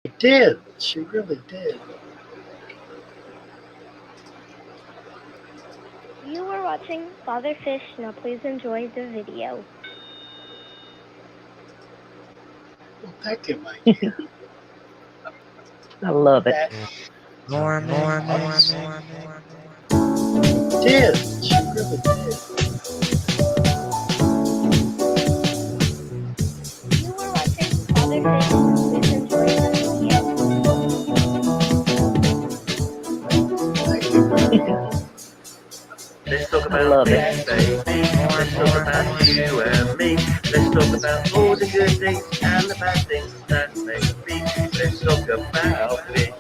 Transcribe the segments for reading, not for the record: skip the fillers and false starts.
She did. She really did. You were watching Father Fish. Now please enjoy the video. Well, thank you, my dear. I love it. That More. did. She really did. You were watching Father Fish. Now please enjoy the video. Thank you, Maria. Let's talk I about love fish, it. baby. Let's talk about you and me. Let's talk about all the good things and the bad things that may be. Let's talk about fish.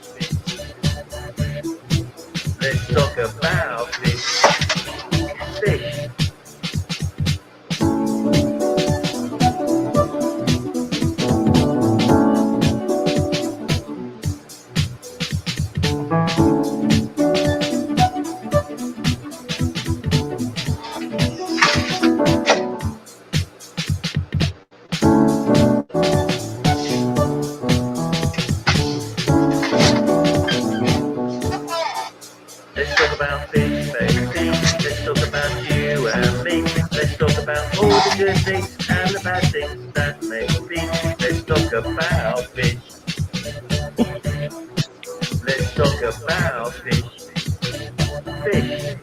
Let's talk about fish. Fish. Let's talk about fish, baby. Let's talk about you and me. Let's talk about all the good things and the bad things that may be. Let's talk about fish. Let's talk about fish. Fish.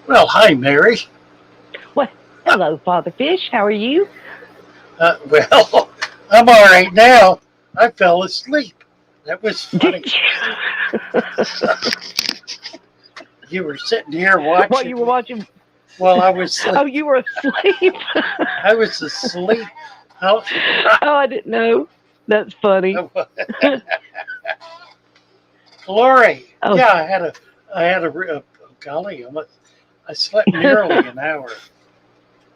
Well, hi, Mary. Well, hello, Father Fish. How are you? Well, I'm all right now. I fell asleep. That was funny. Did you? You were sitting here watching. What you were watching? Well, I was asleep. Oh, you were asleep. I was asleep. How- Oh, I didn't know. That's funny. Glory. Oh. Yeah, I had a golly, I slept nearly an hour,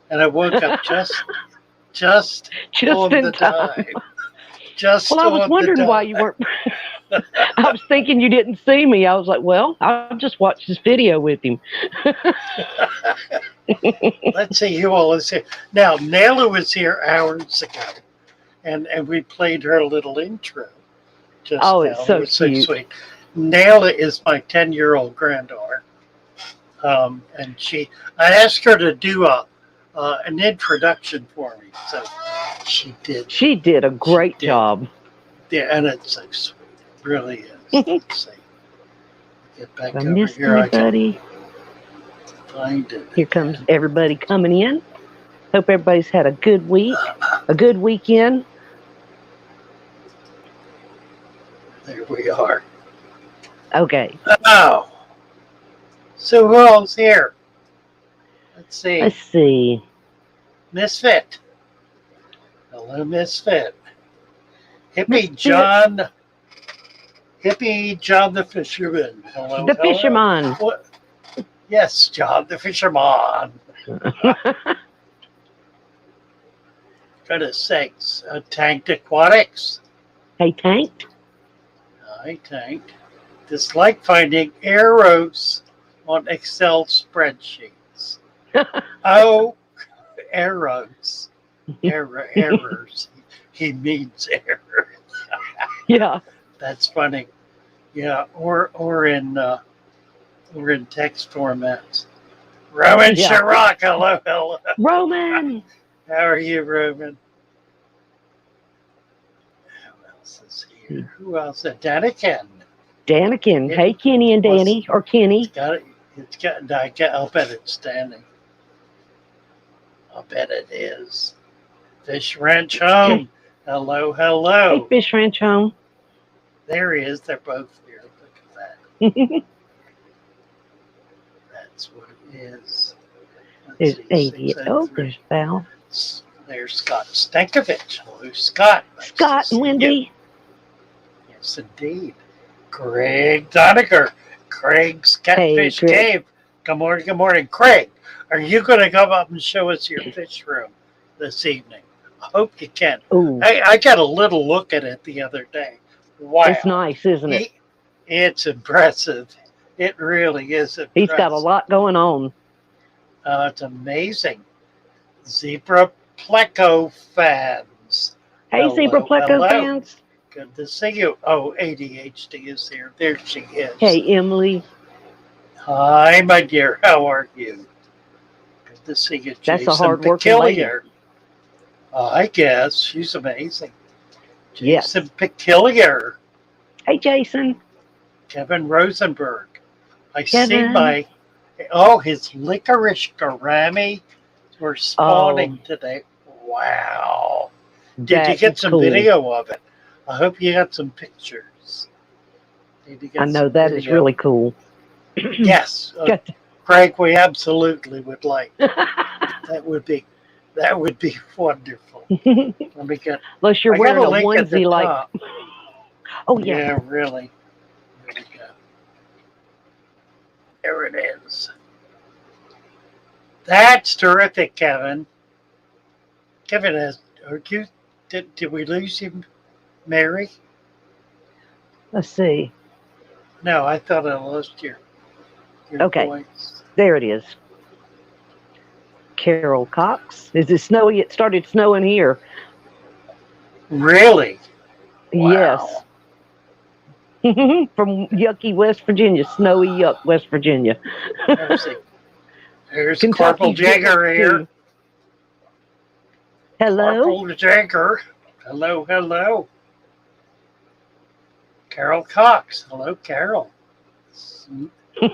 and I woke up just on in the time. Just Well, I was on wondering the why you weren't. I was thinking you didn't see me. I was like, well, I'll just watch this video with him. Let's see who all is here. Now, Nayla was here hours ago, and we played her little intro just Oh, now. it's so It was so cute. sweet. Nayla is my 10-year-old granddaughter, and I asked her to do an introduction for me, so she did. She did a great did. job. Yeah, and it's so sweet. It really is. Let's see. Get back I over missed here. anybody. I can find it. Here comes everybody coming in. Hope everybody's had a good week, a good weekend. There we are. Okay, Oh. So who else here? Let's see. let's see. Misfit. Hello, Misfit. Hippie Misfit. John. Hippie John the Fisherman. Hello. The hello. fisherman. What? Yes, John the Fisherman. Goodness sakes. Tanked Aquatics. Hey, Tank. Hi, Tanked. Dislike finding arrows on Excel spreadsheets. Oh, arrows. Errors. He means errors. Yeah. That's funny. Yeah, or in text formats. Roman Yeah. Chirac, hello. Roman. How are you, Roman? Who else is here? Who else? Daniken. Daniken. It Hey, Kenny and was- Danny. Or Kenny. I'll bet it's standing. I'll bet it is. Fish Ranch Home. Hello. Hey, Fish Ranch Home. There he is. They're both here. Look at that. That's what it is. Let's There's see, 80. 603. Oh, there's Val. There's Scott Stankovich. Hello, Scott. Nice Scott to see and Wendy. you. Yes, indeed. Craig Doniger, Craig's Hey, Catfish Craig. Cave. Good morning, good morning. Craig, are you going to come up and show us your fish room this evening? I hope you can. Ooh, I got a little look at it the other day. Wow. it's nice, isn't it? It's impressive. It really is He's got a impressive. lot going on. It's amazing. Zebra Pleco fans. Hey, Zebra Hello, Pleco hello. fans. Good to see you. Oh, ADHD is here. There she is. Hey, Emily. Hi, my dear. How are you? Good to see you, That's a Jason hard-working lady. Peculiar. I guess she's amazing. Yes. Jason Peculiar. Hey, Jason. Kevin Rosenberg. I see Kevin. his licorice gourami were spawning today. Wow. Did you That get is some cool. video of it? I hope you got some pictures. Did you get I know some that is video? really cool. Yes. Got Craig, we absolutely would like. That would be wonderful. Let me get. Unless you're I got wearing a a link at the onesie like. top. Oh, yeah. Yeah, really. There we go. There it is. That's terrific, Kevin. Kevin has. Are you? Did we lose you, Mary? Let's see. No, I thought I lost your Okay. voice. There it is. Carol Cox. Is it snowy? It started snowing here. Really? Wow. Yes. From yucky West Virginia. Snowy yuck, West Virginia. There's Kentucky's Corporal getting Jagger it, here. too. Hello? Corporal Jagger. Hello, hello. Carol Cox. Hello, Carol.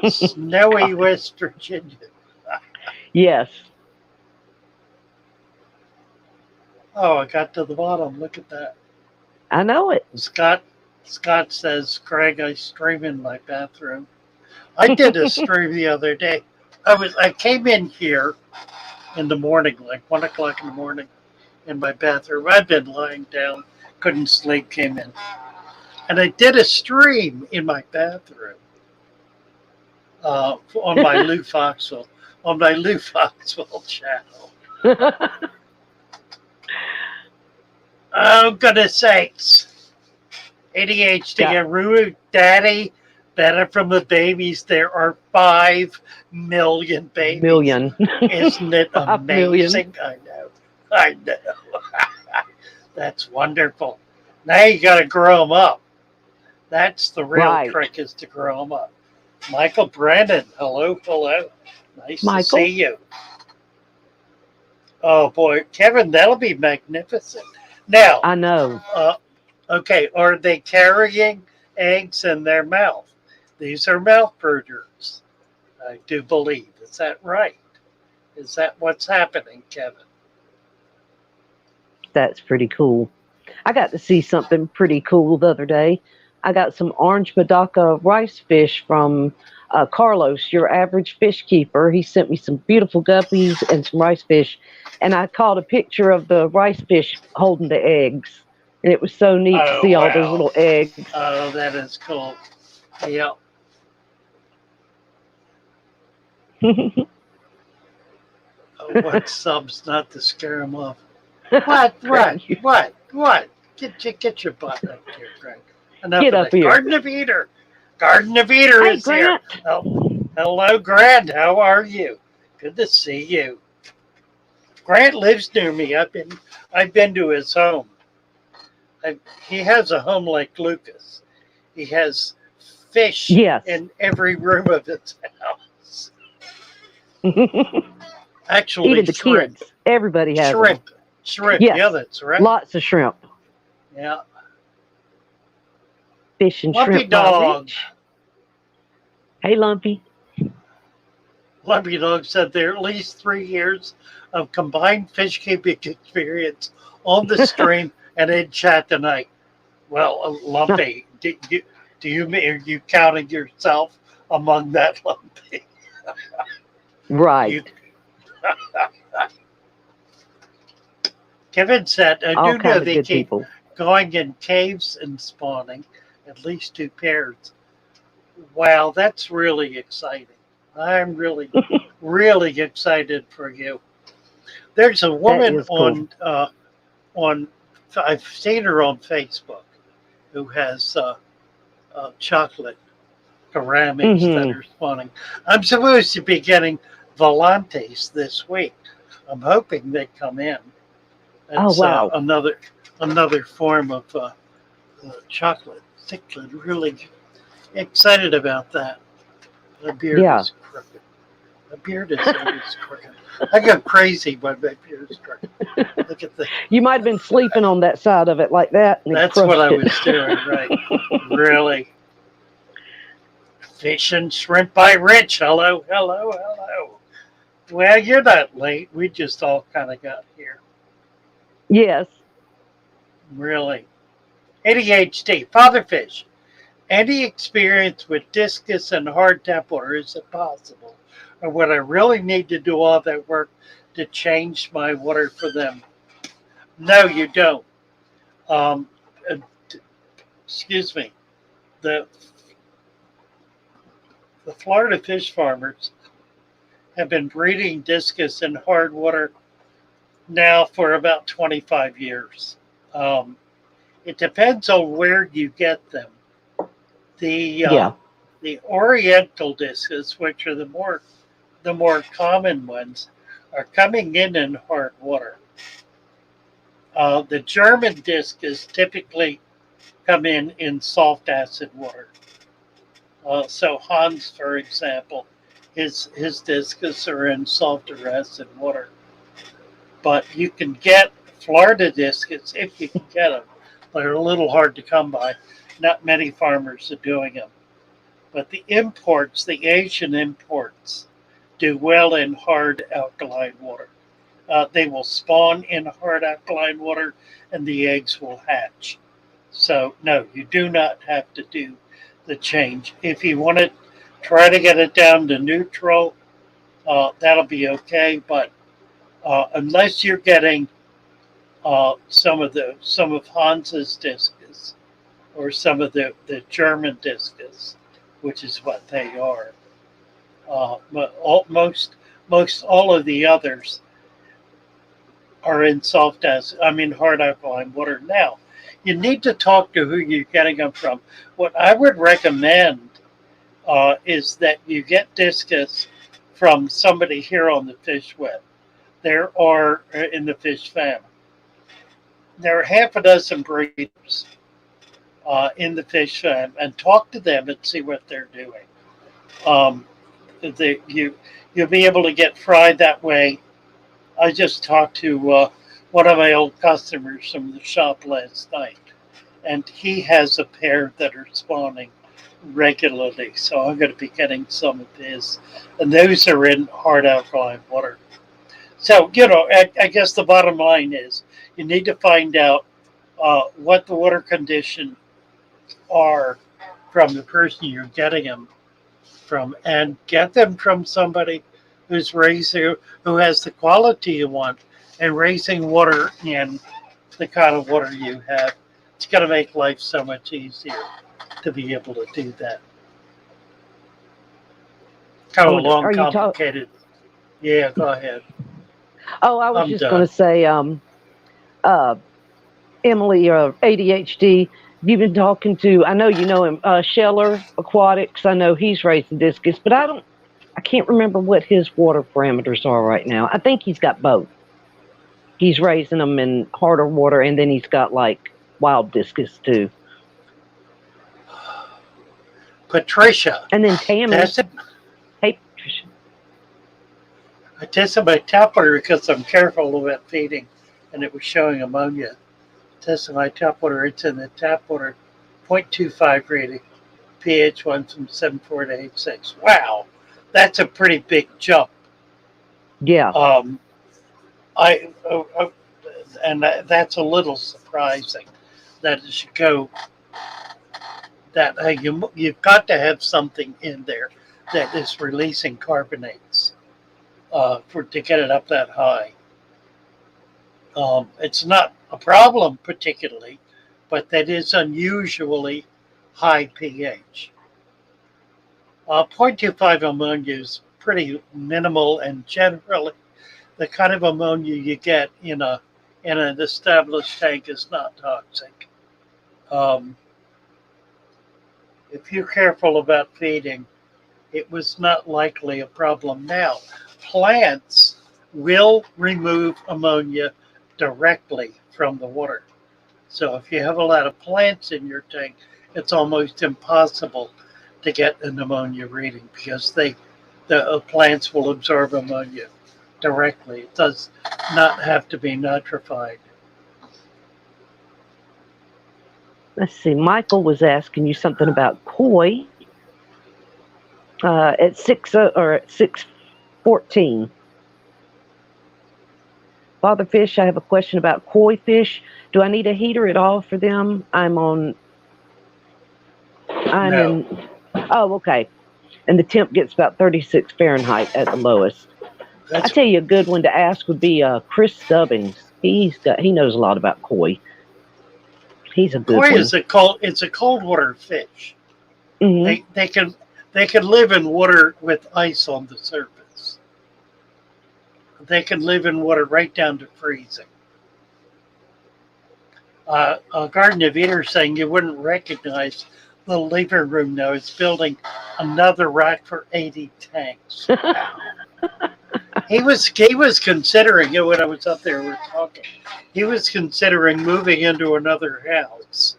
Snowy West Virginia. Yes. Oh, I got to the bottom. Look at that. I know it. Scott says, Craig, I stream in my bathroom. I did a stream the other day. I came in here in the morning, like 1 o'clock in the morning, in my bathroom. I'd been lying down, couldn't sleep, came in. And I did a stream in my bathroom on my Lou Foxwell channel. Oh, goodness sakes. ADHD and Ruru Daddy, better from the babies. There are 5 million babies. Isn't it 5 million. amazing? I know. That's wonderful. Now you got to grow them up. That's the real trick, is to grow them up. Michael Brandon, hello. Nice to see you. Oh, boy. Kevin, that'll be magnificent. Now, I know. Okay, are they carrying eggs in their mouth? These are mouth brooders, I do believe. Is that right? Is that what's happening, Kevin? That's pretty cool. I got to see something pretty cool the other day. I got some orange Medaka rice fish from Carlos, your average fish keeper. He sent me some beautiful guppies and some rice fish. And I caught a picture of the rice fish holding the eggs. And it was so neat to see all those little eggs. Oh, that is cool. Yep. What subs not to scare them off? What? Get your butt up here, Greg. Get up here. Garden of Eater. Garden of Eater is Grant. here. Oh, hello, Grant. How are you? Good to see you. Grant lives near me. I've been to his home. He has a home like Lucas. He has fish in every room of his house. Actually, even the shrimp. kids. Everybody has shrimp. Them. Shrimp. Yes. Yeah, that's right. Lots of shrimp. Yeah. Fish and Lumpy shrimp. Dog. Hey, Lumpy. Lumpy Dog said there are at least 3 years of combined fish keeping experience on the stream and in chat tonight. Well, Lumpy, are you counting yourself among that, Lumpy? Right. Kevin said, I All do know kinds of they good keep people. going in caves and spawning. at least 2 pairs. Wow, that's really exciting. I'm really, really excited for you. There's a That woman is cool. on I've seen her on Facebook who has chocolate ceramics that Hmm. are spawning. I'm supposed to be getting volantes this week. I'm hoping they come in. Oh, It's wow. another form of chocolate. Particularly really excited about that. The beard Yeah. is crooked. The beard is always crooked. I go crazy when my beard is crooked. Look at the. You might have been sleeping on that side of it like that and it That's what I crushed it. was doing, right? Really. Fish and shrimp by Rich. Hello, hello, hello. Well, you're not late. We just all kind of got here. Yes. Really. ADHD. Fatherfish. Any experience with discus and hard tap water, is it possible? Or would I really need to do all that work to change my water for them? No, you don't. Um, uh, excuse me. The the Florida fish farmers have been breeding discus in hard water now for about 25 years. Um, it depends on where you get them. The Yeah. the Oriental discus, which are the more common ones, are coming in hard water. The German discus typically come in soft acid water. So Hans, for example, his discus are in softer acid water. But you can get Florida discus if you can get them. They're a little hard to come by. Not many farmers are doing them. But the imports, the Asian imports, do well in hard alkaline water. They will spawn in hard alkaline water and the eggs will hatch. So, no, you do not have to do the change. If you want to try to get it down to neutral, that'll be okay. But unless you're getting some of Hans's discus or some of the German discus, which is what they are, but most all of the others are in hard alkaline water. Now, you need to talk to who you're getting them from. What I would recommend is that you get discus from somebody here on the fish web. There are in the fish family. There are half a dozen breeders in the fish fam, and talk to them and see what they're doing. Um, you'll be able to get fried that way. I just talked to one of my old customers from the shop last night, and he has a pair that are spawning regularly. So I'm going to be getting some of his, and those are in hard alkaline water. So I guess the bottom line is you need to find out what the water conditions are from the person you're getting them from, and get them from somebody who has the quality you want and raising water in the kind of water you have. It's going to make life so much easier to be able to do that. Kind of long, Are you talking? complicated. Yeah, go ahead. Oh, I was I'm just going done. to say, uh, Emily, ADHD, you've been talking to, I know you know him, Scheller Aquatics. I know he's raising discus, but I can't remember what his water parameters are right now. I think he's got both. He's raising them in harder water, and then he's got like wild discus too. Patricia, And then Tammy, tested, hey Patricia. I tested my tap water because I'm careful about feeding, and it was showing ammonia. Tested my tap water. It's in the tap water 0.25 rating. pH went from 7.4 to 8.6. Wow, that's a pretty big jump. Yeah, Um, I and that's a little surprising that it should go that you've got to have something in there that is releasing carbonates for to get it up that high. It's not a problem particularly, but that is unusually high pH. 0.25 ammonia is pretty minimal, and generally the kind of ammonia you get in an established tank is not toxic. Um, if you're careful about feeding, it was not likely a problem. Now, plants will remove ammonia directly from the water. So if you have a lot of plants in your tank, it's almost impossible to get an ammonia reading because the plants will absorb ammonia directly. It does not have to be nitrified. Let's see. Michael was asking you something about koi at 6:14. Father Fish, I have a question about koi fish. Do I need a heater at all for them? I'm No. in. Oh, okay. And the temp gets about 36 Fahrenheit at the lowest. I tell you, a good one to ask would be Chris Stubbings. He knows a lot about koi. He's a good Koi one. is it's a cold water fish. Mm-hmm. They can live in water with ice on the surface. They can live in water right down to freezing. A Garden of Eden saying you wouldn't recognize the living room now. It's building another rack for 80 tanks. Wow. He was considering it when I was up there. We were talking. He was considering moving into another house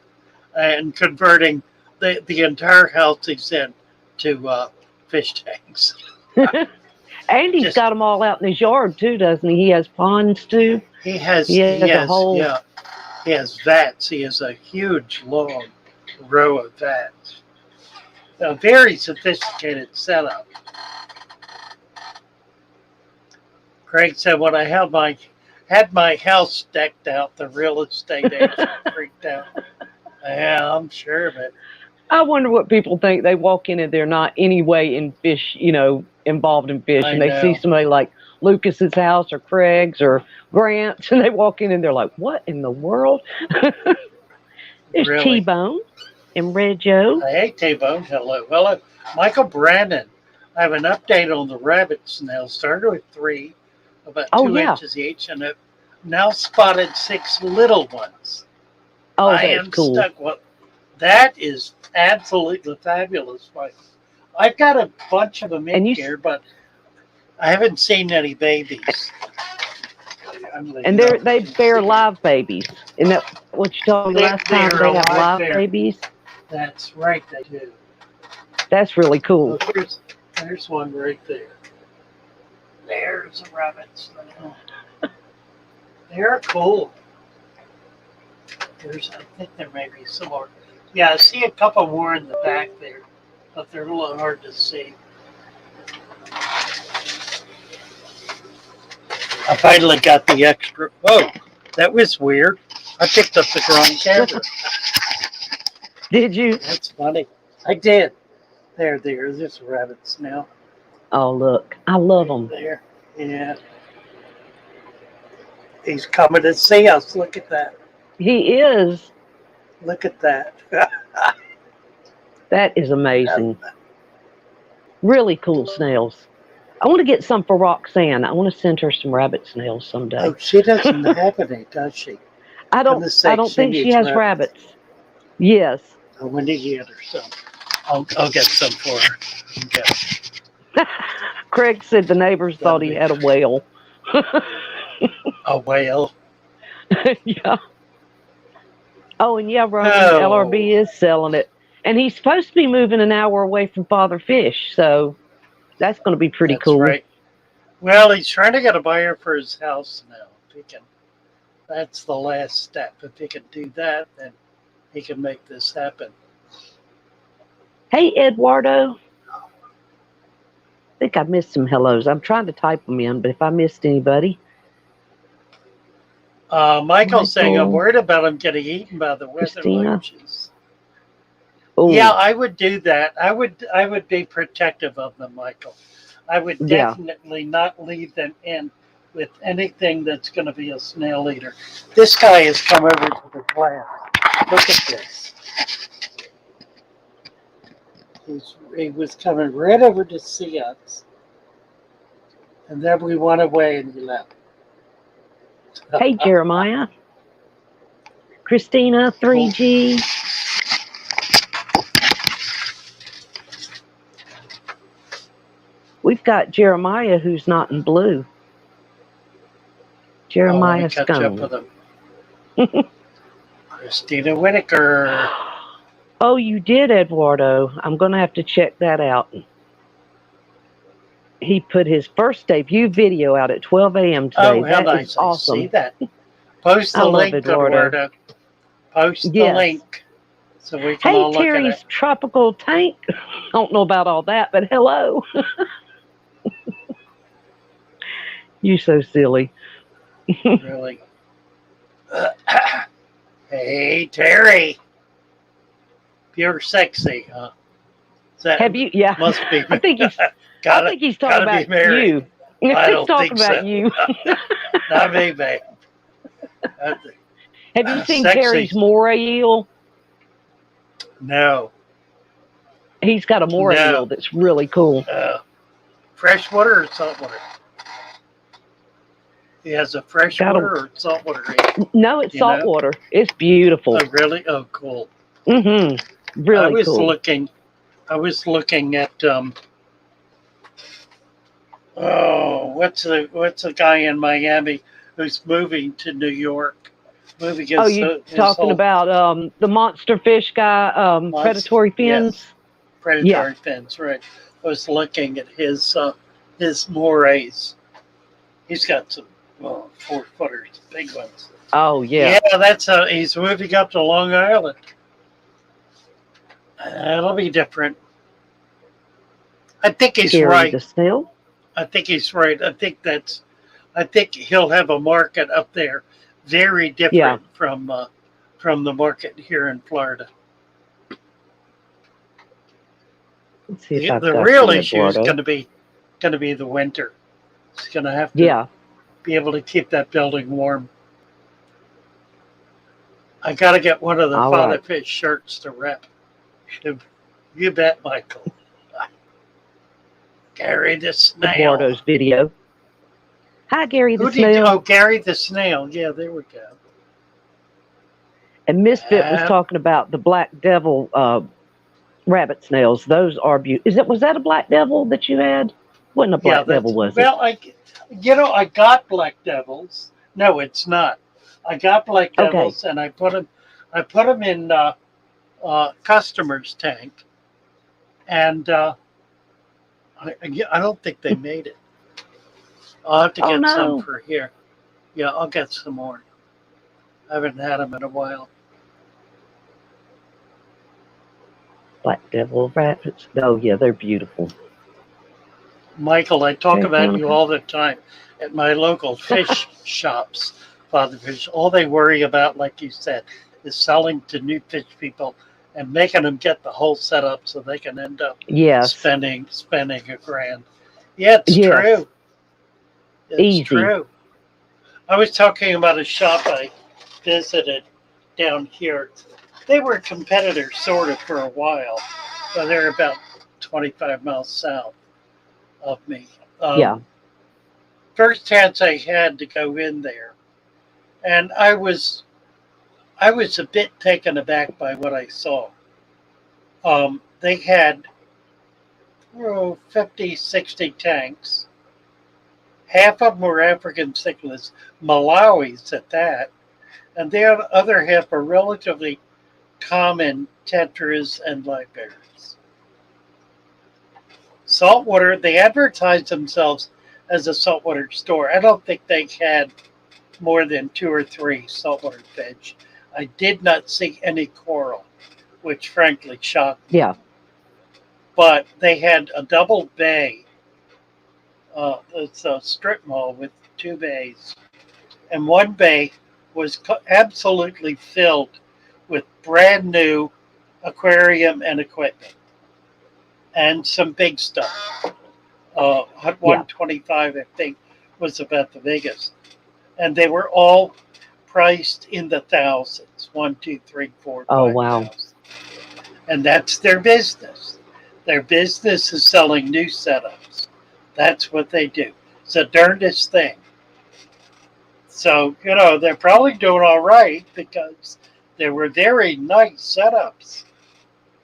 and converting the entire house he's in to fish tanks. And he's got them all out in his yard too, doesn't he? He has ponds too. He has a whole. Yeah, he has vats. He has a huge long row of vats. A very sophisticated setup. Craig said when I had my house decked out, the real estate agent freaked out. Yeah, I'm sure of it. I wonder what people think. They walk in and they're not any way in fish, involved in fish, and they see somebody like Lucas's house or Craig's or Grant's, and they walk in and they're like, "What in the world?" There's Really? T-Bone and Red Joe. Hey, T-Bone. Hello. Well, Michael Brandon. I have an update on the rabbit snails. Started with 3, about 2 inches each, and I've now spotted 6 little ones. Oh, I that's am cool. stuck. Well, that is absolutely fabulous, Michael. I've got a bunch of them in here, but I haven't seen any babies. And they bear live babies. Isn't that what you told me last time? They have live babies? That's right, they do. That's really cool. Oh, there's one right there. There's a rabbit snail. They're cool. I think there may be some more. Yeah, I see a couple more in the back there, but they're a little hard to see. I finally got the extra. Whoa, that was weird. I picked up the wrong camera. Did you? That's funny. I did. There's a rabbit snail. Oh, look. I love them. There. Yeah. He's coming to see us. Look at that. He is. Look at that. That is amazing. Really cool snails. I want to get some for Roxanne. I want to send her some rabbit snails someday. Oh, she doesn't have any, does she? I don't think she has rabbits. Yes. I want to get her some. I'll get some for her. Okay. Craig said the neighbors thought he had a whale. A whale? Yeah. Oh, and yeah, Roman, LRB is selling it. And he's supposed to be moving an hour away from Father Fish, so that's going to be pretty cool. Right. Well, he's trying to get a buyer for his house now. If he can, that's the last step. If he can do that, then he can make this happen. Hey, Eduardo. I think I missed some hellos. I'm trying to type them in, but if I missed anybody. Michael's saying, I'm worried about him getting eaten by the weather lychees. Yeah, I would do that. I would be protective of them, Michael. I would definitely not leave them in with anything that's going to be a snail eater. This guy has come over to the plant. Look at this. He was coming right over to see us, and then we went away and he left. Hey, Jeremiah. Christina, 3G. We've got Jeremiah who's not in blue. Jeremiah catch up Scone. with him. Christina Whitaker. Oh, you did, Eduardo. I'm going to have to check that out. He put his first debut video out at 12 a.m. today. Oh, how That nice. is awesome. I see that. Post I the love link, Eduardo. Eduardo. Post the Yes. link so we can Hey, all look at Terry's it. tropical tank. I don't know about all that, but hello. You so silly. Really. Hey, Terry. Pure sexy, huh? That Have you? Yeah. must be. I think he's. gotta, I think he's talking gotta be about married. you. I He's don't talking think about so. you. Not me, babe. Have you seen Sexy. Terry's moray eel? No. He's got a moray No. eel that's really cool. Freshwater or saltwater? He has a freshwater or saltwater eel? No, it's You know? saltwater. It's beautiful. Oh, really? Oh, cool. Mm-hmm. Really I was cool. looking at what's the guy in Miami who's moving to New York? Moving his, Oh, you talking about the monster fish guy, predatory fins? Yes, predatory fins, right. I was looking at his morays. He's got some 4-footers, big ones. Oh, yeah. Yeah, that's he's moving up to Long Island. That'll be different. I think he's Gary right. the snail. I think he's right. I think he'll have a market up there very different from the market here in Florida. Let's see if I've The got real you, issue is Eduardo. going to be the winter. It's going to have to be able to keep that building warm. I got to get one of the Father Fish shirts to rep. You bet, Michael. Gary the Snail. Eduardo's video. Hi, Gary the Snail. Oh, Gary the Snail. Yeah, there we go. And Misfit was talking about the Black Devil rabbit snails. Those are beautiful. Was that a Black Devil that you had? Wasn't a Black Devil, was it? Well, I got Black Devils. No, it's not. I got Black Devils, and I put them in customer's tank, and I don't think they made it. I'll have to get some for here. Yeah, I'll get some more. I haven't had them in a while. Black Devil rabbits. Oh, yeah, they're beautiful. Michael, I talk about you all the time at my local fish shops, Father Fish. All they worry about, like you said, is selling to new fish people and making them get the whole setup so they can end up spending $1,000. Yeah, it's true. It's true. I was talking about a shop I visited down here. They were competitors sort of for a while, but they're about 25 miles south of me. First chance I had to go in there, and I was a bit taken aback by what I saw. They had 50, 60 tanks. Half of them were African cichlids, Malawis at that, and the other half are relatively common tetras and live bears. Saltwater, they advertised themselves as a saltwater store. I don't think they had more than 2 or 3 saltwater fish. I did not see any coral, which frankly shocked me. Yeah. But they had a double bay. It's a strip mall with 2 bays. And one bay was absolutely filled with brand new aquarium and equipment. And some big stuff. 125, I think, was about the biggest. And they were all priced in the thousands. 1, 2, 3, 4, 5. Oh, wow. Thousand. And that's their business. Their business is selling new setups. That's what they do. It's the darndest thing. So, they're probably doing all right because they were very nice setups.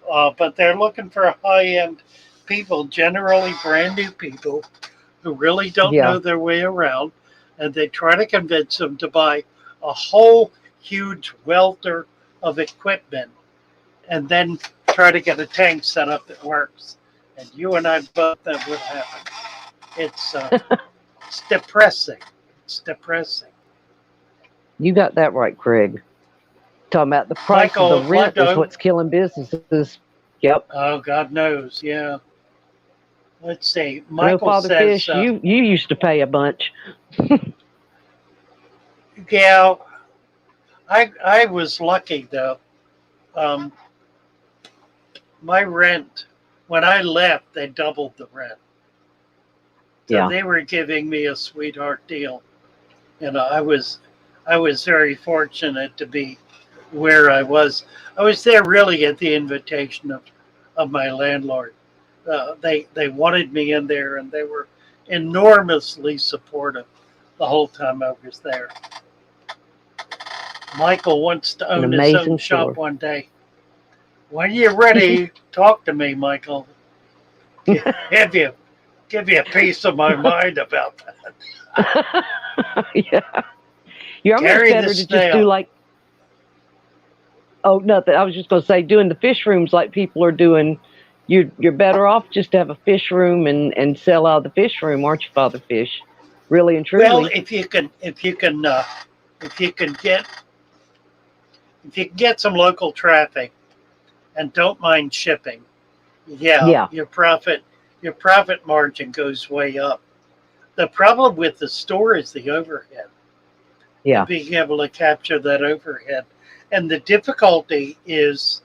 But they're looking for high end people, generally brand new people who really don't Yeah. know their way around. And they try to convince them to buy a whole huge welter of equipment and then try to get a tank set up that works. And you and I both know what happened. It's it's depressing. It's depressing. You got that right, Craig. Talking about the price Michael, of the rent is what's killing businesses. Yep. Oh, God knows. Yeah. Let's see. I know Michael Father says, Fish, you used to pay a bunch. yeah, I was lucky though. Um, my rent, when I left, they doubled the rent. So Yeah. they were giving me a sweetheart deal. I was very fortunate to be where I was. I was there really at the invitation of my landlord. They wanted me in there, and they were enormously supportive the whole time I was there. Michael wants to An own his own amazing shop store. one day. When you're ready, talk to me, Michael. Give you a piece of my mind about that. Yeah. You're almost Carry better the to just do snail. like, oh, nothing. I was just going to say, doing the fish rooms like people are doing. You're better off just to have a fish room and sell out of the fish room, aren't you, Father Fish? Really and truly. Well, if you can get some local traffic and don't mind shipping, Yeah. your profit margin goes way up. The problem with the store is the overhead. Yeah. Being able to capture that overhead. And the difficulty is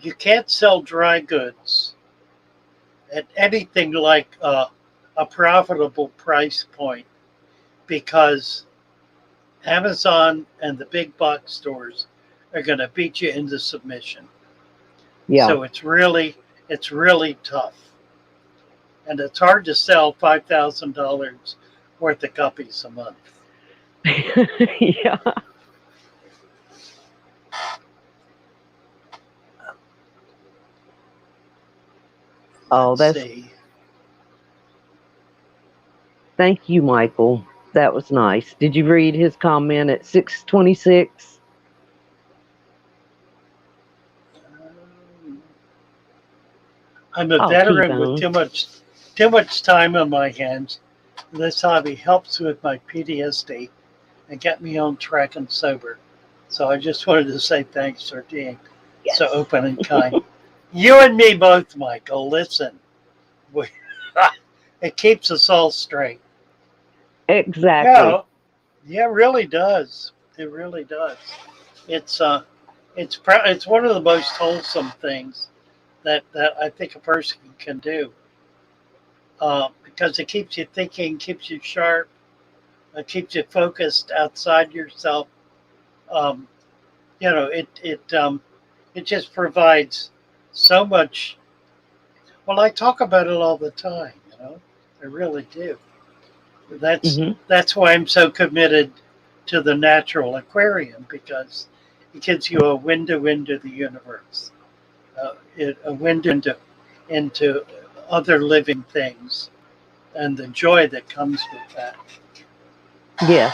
you can't sell dry goods at anything like a profitable price point because Amazon and the big box stores are going to beat you into submission. Yeah. So it's really tough. And it's hard to sell $5,000 worth of guppies a month. Yeah. Oh, Let's see. Thank you, Michael. That was nice. Did you read his comment at 6:26? I'm a Oh, veteran with T-Bone. too much time on my hands. This hobby helps with my PTSD and get me on track and sober. So I just wanted to say thanks for being Yes. so open and kind. You and me both, Michael. Listen, it keeps us all straight. Exactly. Yeah, it really does. It really does. It's it's one of the most wholesome things that I think a person can do because it keeps you thinking, keeps you sharp, it keeps you focused outside yourself. Um, it just provides so much. Well, I talk about it all the time. I really do. Mhm. That's why I'm so committed to the natural aquarium because it gives you a window into the universe, a window into other living things, and the joy that comes with that. Yeah.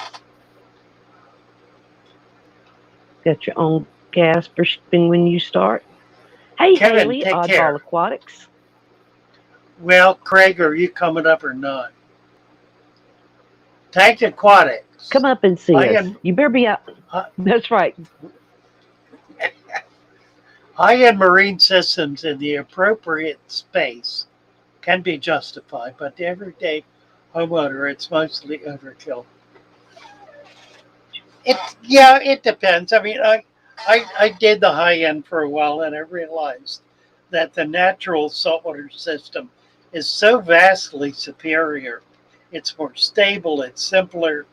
Got your own gas for shipping when you start. Hey, Kevin, Haley, take Oddball care. Aquatics. Well, Craig, are you coming up or not? Tank Aquatics. Come up and see I us. am- You better be out. That's right. High-end marine systems in the appropriate space can be justified, but the everyday homeowner, it's mostly overkill. It depends. I mean, I did the high end for a while, and I realized that the natural saltwater system is so vastly superior. It's more stable. It's simpler.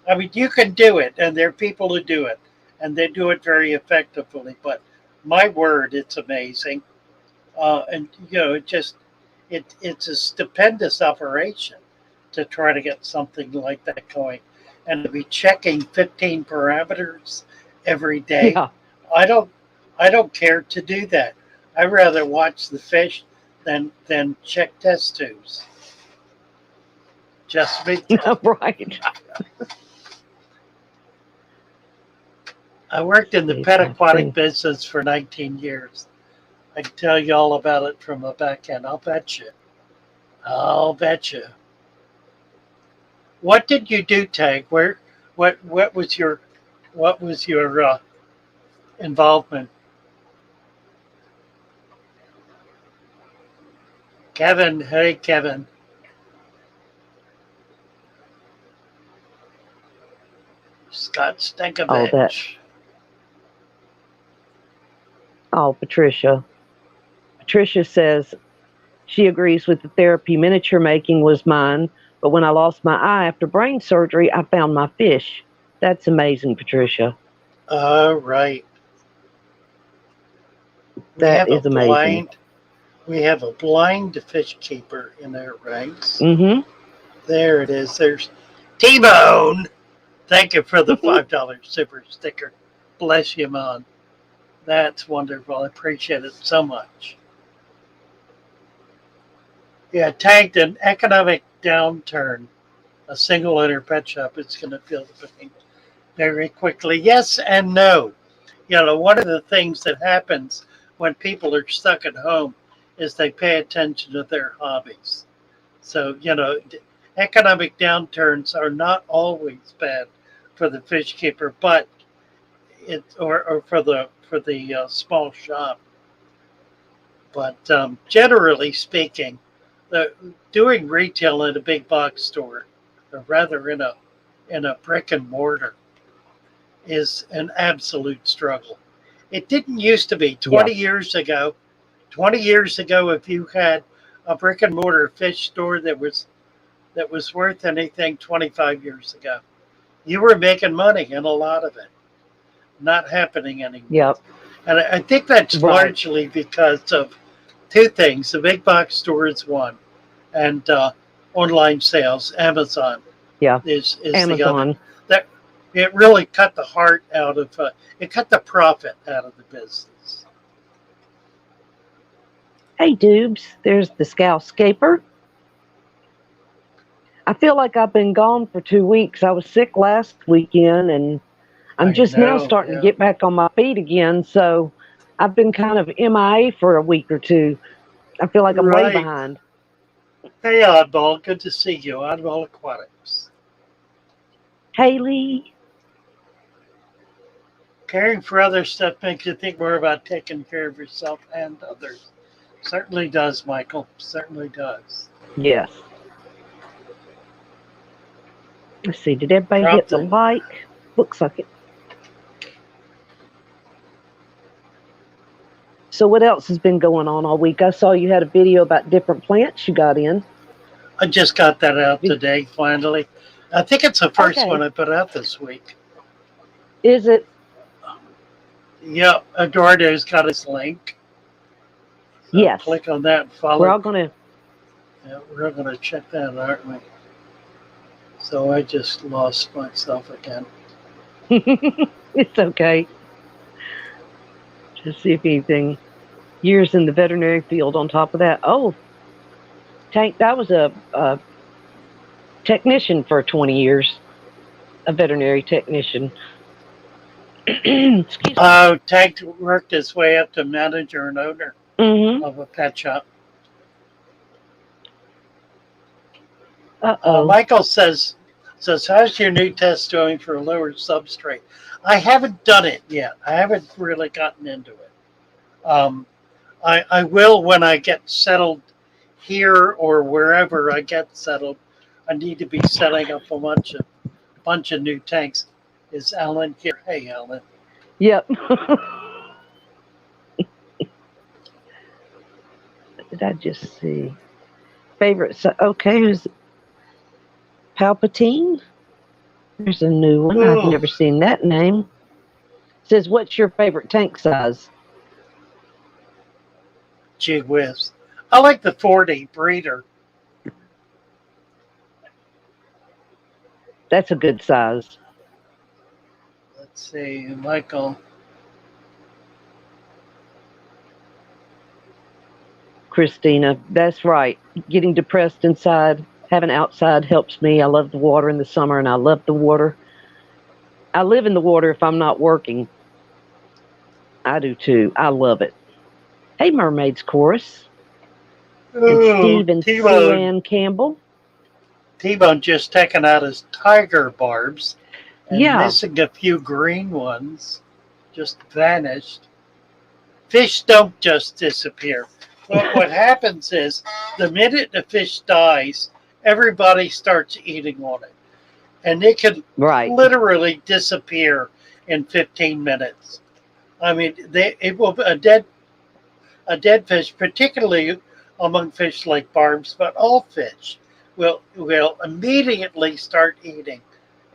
I mean, you can do it, and there are people who do it, and they do it very effectively. But my word, it's amazing. And it's a stupendous operation to try to get something like that going, and to be checking 15 parameters every day. Yeah. I don't I don't care to do that. I'd rather watch the fish than check test tubes. Just me. Right. I worked in the See pet aquatic something. business for 19 years. I can tell you all about it from the back end. I'll bet you. I'll bet you. What did you do, Tank? What was your involvement? Kevin, hey Kevin. Scott Oh, that. Stankovich. Oh, Patricia. Patricia says she agrees with the therapy miniature making was mine, but when I lost my eye after brain surgery, I found my fish. That's amazing, Patricia. All right. We That have a is amazing. blind we have a blind fish keeper in our ranks. Mm-hmm. There it is. There's T-Bone. Thank you for the $5 super sticker. Bless you, man. That's wonderful. I appreciate it so much. Yeah, tagged an economic downturn. A single owner pet shop is going to feel the pain very quickly. Yes and no. One of the things that happens when people are stuck at home is they pay attention to their hobbies. So, economic downturns are not always bad for the fish keeper, but or for the small shop. But generally speaking, doing retail in a big box store, or rather in a brick and mortar, is an absolute struggle. It didn't used to be Yeah. 20 years ago. 20 years ago, if you had a brick and mortar fish store that was worth anything 25 years ago, you were making money in a lot of it. Not happening anymore. Yep. And I think that's Right. largely because of two things. The big box store is one, and online sales, Amazon Yeah. is the other. Amazon. That it really cut the heart out of it cut the profit out of the business. Hey, Dubes. There's the Scowscaper. I feel like I've been gone for 2 weeks. I was sick last weekend, and I'm I just now know. starting to Yeah. get back on my feet again. So I've been kind of MIA for a week or two. I feel like I'm way Right. behind. Hey, Oddball. Good to see you. Oddball Aquatics. Haley. Caring for others stuff makes you think more about taking care of yourself and others. Certainly does, Michael. Certainly does. Yes. Let's see. Did everybody hit Dropped the it. like? Looks like it. So what else has been going on all week? I saw you had a video about different plants you got in. I just got that out today, finally. I think it's the first Okay. one I put out this week. Is it? Yep, Eduardo's got his link. So Yes. click on that and follow. We're all going Yeah, we're going to check that, aren't we? So I just lost myself again. to. It's okay. Just see if anything. Years in the veterinary field on top of that. Oh, Tank, that was a technician for 20 years. A veterinary technician. Excuse me. Tank worked his way up to manager and owner Mm-hmm. of a pet shop. Uh-oh. Michael says, how's your new test doing for a lower substrate? I haven't done it yet. I haven't really gotten into it. I will when I get settled here or wherever I get settled. I need to be setting up a bunch of new tanks. Is Alan here? Hey, Alan. Yep. What did I just see? Favorite. Okay, who's Palpatine? There's a new one. I've Oh. never seen that name. Says, what's your favorite tank size? Gee whiz. I like the 40 breeder. That's a good size. Let's see, Michael. Christina, that's right. Getting depressed inside, having outside helps me. I love the water in the summer, and I love the water. I live in the water if I'm not working. I do too. I love it. Hey, Mermaids Chorus. And Oh, Steve and Sue T-Bone. Ann Campbell. T-Bone just taking out his tiger barbs and Yeah, missing a few green ones. Just vanished. Fish don't just disappear. What happens is the minute the fish dies, everybody starts eating on it. And it can right. literally disappear in 15 minutes. I mean, it will a dead fish, particularly among fish like barbs, but all fish will immediately start eating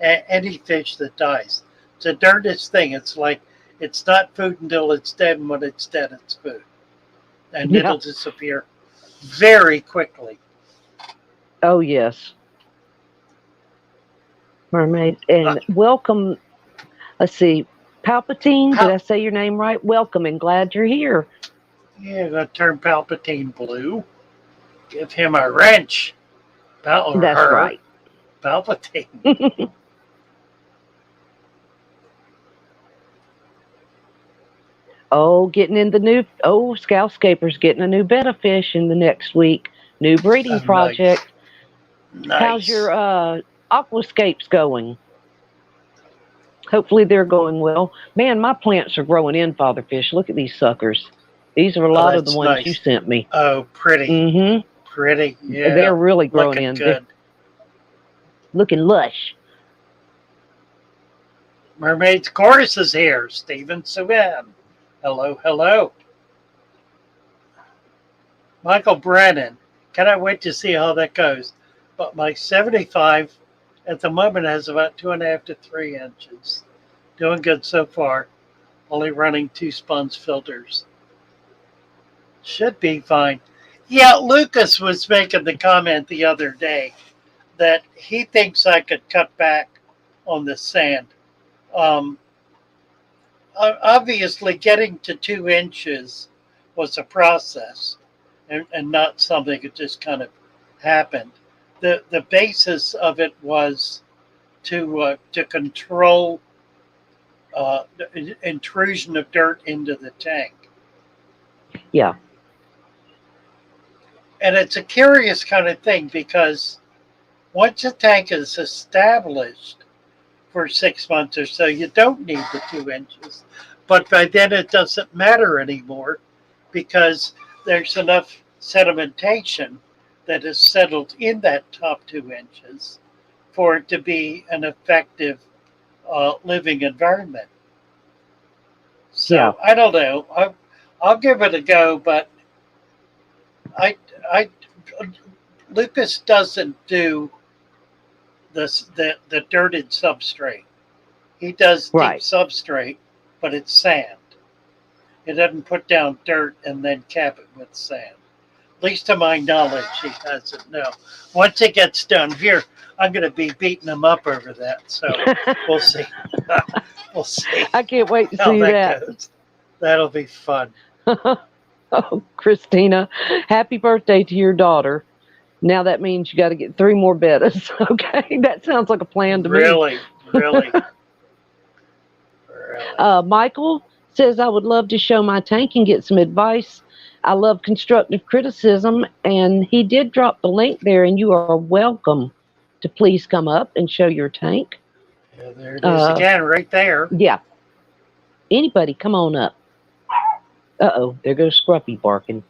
any fish that dies. It's the darndest thing. It's like it's not food until it's dead, and when it's dead, it's food, and Yeah. it'll disappear very quickly. Oh, yes. Mermaid. Uh, And welcome. Let's see. Palpatine, did Pal- I say your name right? Welcome and glad you're here. yeah, gonna turn Palpatine blue. Give him a wrench. Or That's her. right. Palpatine. Oh, getting in the new, oh, Scoutscaper's getting a new betta fish in the next week. New breeding Oh, nice. project. How's Nice. your aquascapes going? Hopefully they're going well. Man, my plants are growing in, Father Fish. Look at these suckers. These are a Oh, lot of the that's ones you nice. sent me. Oh, pretty. Mm-hmm. Pretty. Yeah. They're really growing Looking in. They're good. looking lush. Mermaid's Chorus is here. Stephen Suan. Hello, hello. Michael Brennan. Cannot wait to see how that goes. But my 75 at the moment has about 2.5 to 3 inches. Doing good so far. Only running 2 sponge filters. Should be fine. Yeah, Lucas was making the comment the other day that he thinks I could cut back on the sand. Um, Obviously, getting to 2 inches was a process and not something that just kind of happened. The basis of it was to control the intrusion of dirt into the tank. Yeah. And it's a curious kind of thing because once a tank is established for 6 months or so, you don't need the 2 inches. But by then it doesn't matter anymore because there's enough sedimentation that is settled in that top 2 inches for it to be an effective living environment. So Yeah. I don't know. I'll give it a go, but I Lucas doesn't do the dirted substrate. He does deep Right. substrate, but it's sand. He doesn't put down dirt and then cap it with sand. At least to my knowledge, he doesn't. No. Once it gets done here, I'm going to be beating him up over that. So we'll see. We'll see I can't wait to how see that that. goes. That'll be fun. Oh, Christina, happy birthday to your daughter. Now that means you got to get 3 more bettas. Okay, that sounds like a plan to me. Really, really, really. Michael says, I would love to show my tank and get some advice. I love constructive criticism, and he did drop the link there, and you are welcome to please come up and show your tank. Yeah, there it is again, right there. Yeah. Anybody, come on up. Uh-oh, there goes Scruffy barking.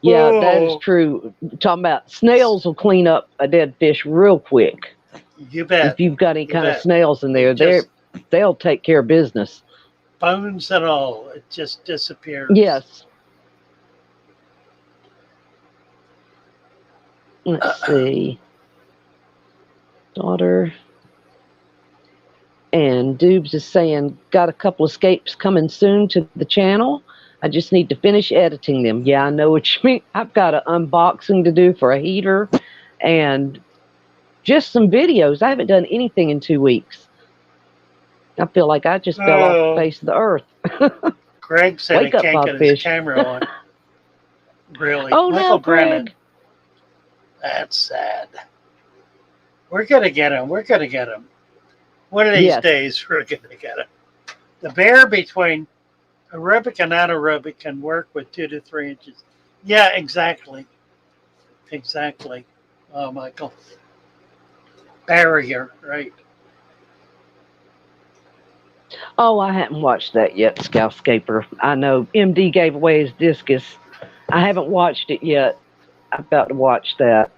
Yeah, that is Whoa. true. Talking about snails will clean up a dead fish real quick. You bet. If you've got any You kind of bet. snails in there, Just they'll take care of business. bones and all, it just disappears. Yes. Let's see. Daughter. And Dubes is saying, got a couple escapes coming soon to the channel. I just need to finish editing them. Yeah, I know what you mean. I've got an unboxing to do for a heater and just some videos. I haven't done anything in 2 weeks. I feel like I just fell off the Oh, face of the earth. Greg said he Wake up, can't get his Bobfish. camera on. Really? Oh Michael no, Brennan. Greg. That's sad. We're going to get him. We're going to get him. One of these Yes. days, we're going to get him. The bear between aerobic and anaerobic can work with 2 to 3 inches. Yeah, exactly. Exactly. Oh, Michael. Barrier, right. Oh, I haven't watched that yet, Scoutscaper. I know MD gave away his discus. I haven't watched it yet. I'm about to watch that.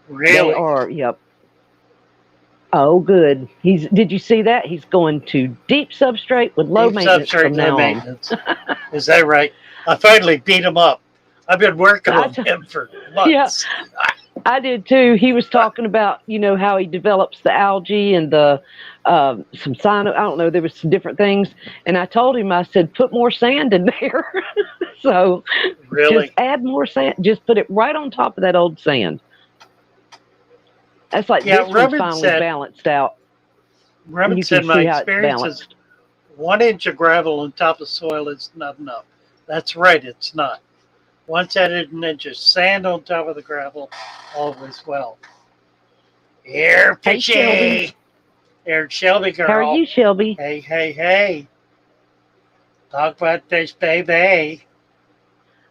Really? They are, yep. Oh, good. Did you see that? He's going to deep substrate with low Deep maintenance substrate, from low now on. maintenance. Is that right? I finally beat him up. I've been working on him for months. I did too. He was talking about, how he develops the algae and the some cyano. I don't know. There was some different things, and I told him, I said, put more sand in there. So Really? just add more sand. Just put it right on top of that old sand. That's like Yeah, this one's Robin finally said- balanced out. Robin You said can my see how it's experience is balanced. 1 inch of gravel on top of soil is not enough. That's right, it's not. Once added an inch of sand on top of the gravel, all is well. Here, Hey, Fishy! Shelby. Here, Shelby girl. How are you, Shelby? Hey, hey, hey. Talk about fish, baby.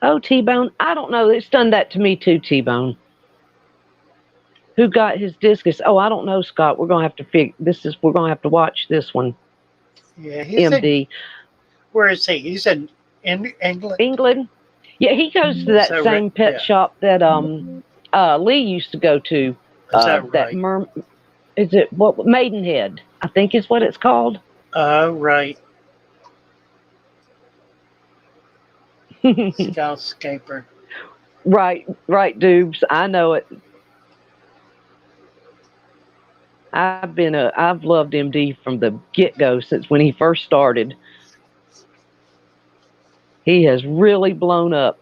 Oh, T-Bone. I don't know. It's done that to me too, T-Bone. Who got his discus? Oh, I don't know, Scott. We're gonna have to we're gonna have to watch this one. Yeah, he's in, MD. where is he? He's in England. England. Yeah, he goes to that So, same pet yeah. shop that Lee used to go to. Is that right? Is it what Maidenhead? I think is what it's called. Oh, right. Scoutscaper. Right, Dubes. I know it. I've loved MD from the get-go since when he first started. He has really blown up.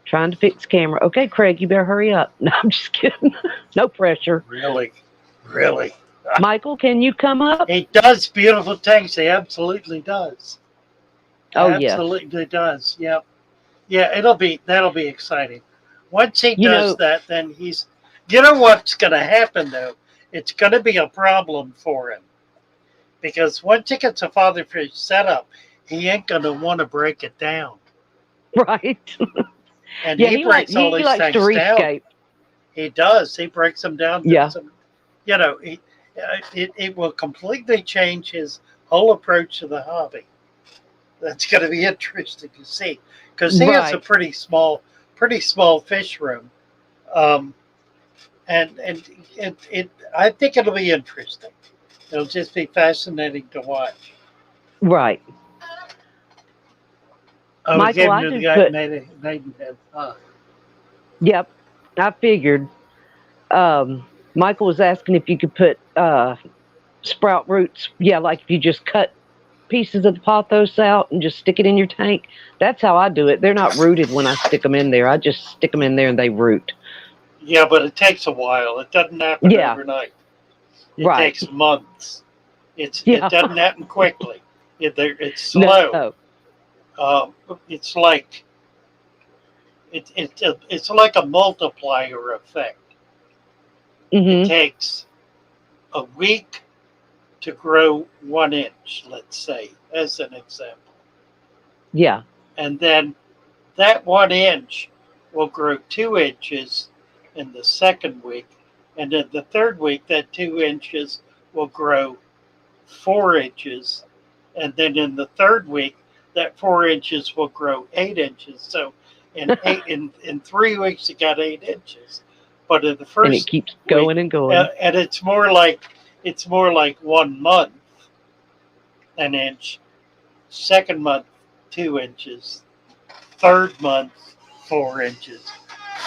Trying to fix camera. Okay, Craig, you better hurry up. No, I'm just kidding. No pressure. Really? Really? Michael, can you come up? He does beautiful things. He absolutely does. Oh, yes. Absolutely does. Yep. Yeah, that'll be exciting. Once he does that, then you know what's going to happen though? It's going to be a problem for him. Because once he gets a father fish set up, he ain't going to want to break it down. Right. And Yeah, he breaks all these likes things to rescape. down. He does. He breaks them down. Yeah. It will completely change his whole approach to the hobby. That's going to be interesting to see because he has a pretty small fish room, and I think it'll be interesting. It'll just be fascinating to watch. Right. Oh, Michael, I the do guy put. Maidenhead. Yep, I figured. Michael was asking if you could put sprout roots. Yeah, like if you just cut pieces of the pothos out and just stick it in your tank. That's how I do it. They're not rooted when I stick them in there. I just stick them in there and they root. Yeah, but it takes a while. It doesn't happen overnight. It takes months. It doesn't happen quickly. It's slow. No. It's like it's like a multiplier effect. Mm-hmm. It takes a week to grow 1 inch, let's say, as an example. Yeah. And then that 1 inch will grow 2 inches in the second week. And in the third week, that 2 inches will grow 4 inches. And then in the third week, that 4 inches will grow 8 inches. So in 3 weeks, you got 8 inches. But in the first and it keeps going and going. And it's more like 1 month, an inch. Second month, 2 inches. Third month, 4 inches.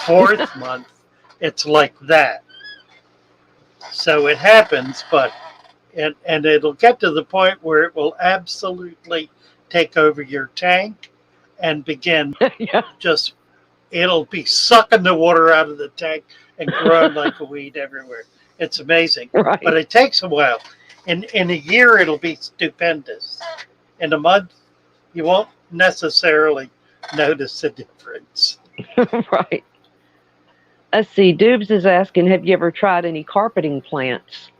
Fourth month, It's like that. So it happens, but and it'll get to the point where it will absolutely take over your tank and begin Yeah. just it'll be sucking the water out of the tank and growing like a weed everywhere. It's amazing. But Right. it takes a while. In a year it'll be stupendous. In a month you won't necessarily notice a difference. Right. Let's see. Dubes is asking, have you ever tried any carpeting plants?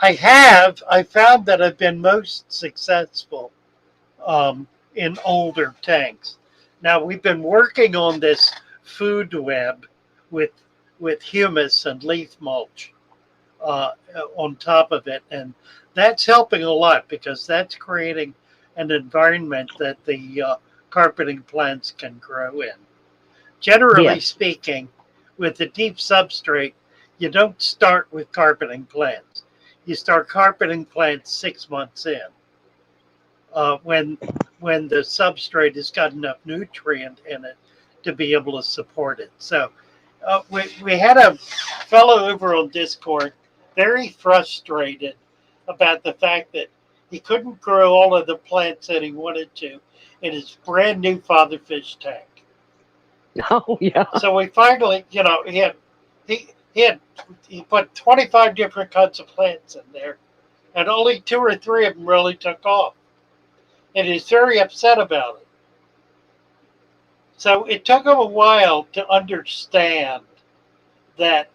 I have. I found that I've been most successful in older tanks. Now we've been working on this food web with humus and leaf mulch uh, on top of it, and that's helping a lot because that's creating an environment that the carpeting plants can grow in. Generally Yes. speaking, with the deep substrate, you don't start with carpeting plants. You start carpeting plants 6 months in, when the substrate has got enough nutrient in it to be able to support it. So we had a fellow over on Discord very frustrated about the fact that he couldn't grow all of the plants that he wanted to in his brand new father fish tank. Oh, yeah. So we finally, he he had he put 25 different kinds of plants in there, and only two or three of them really took off, and he's very upset about it. So it took him a while to understand that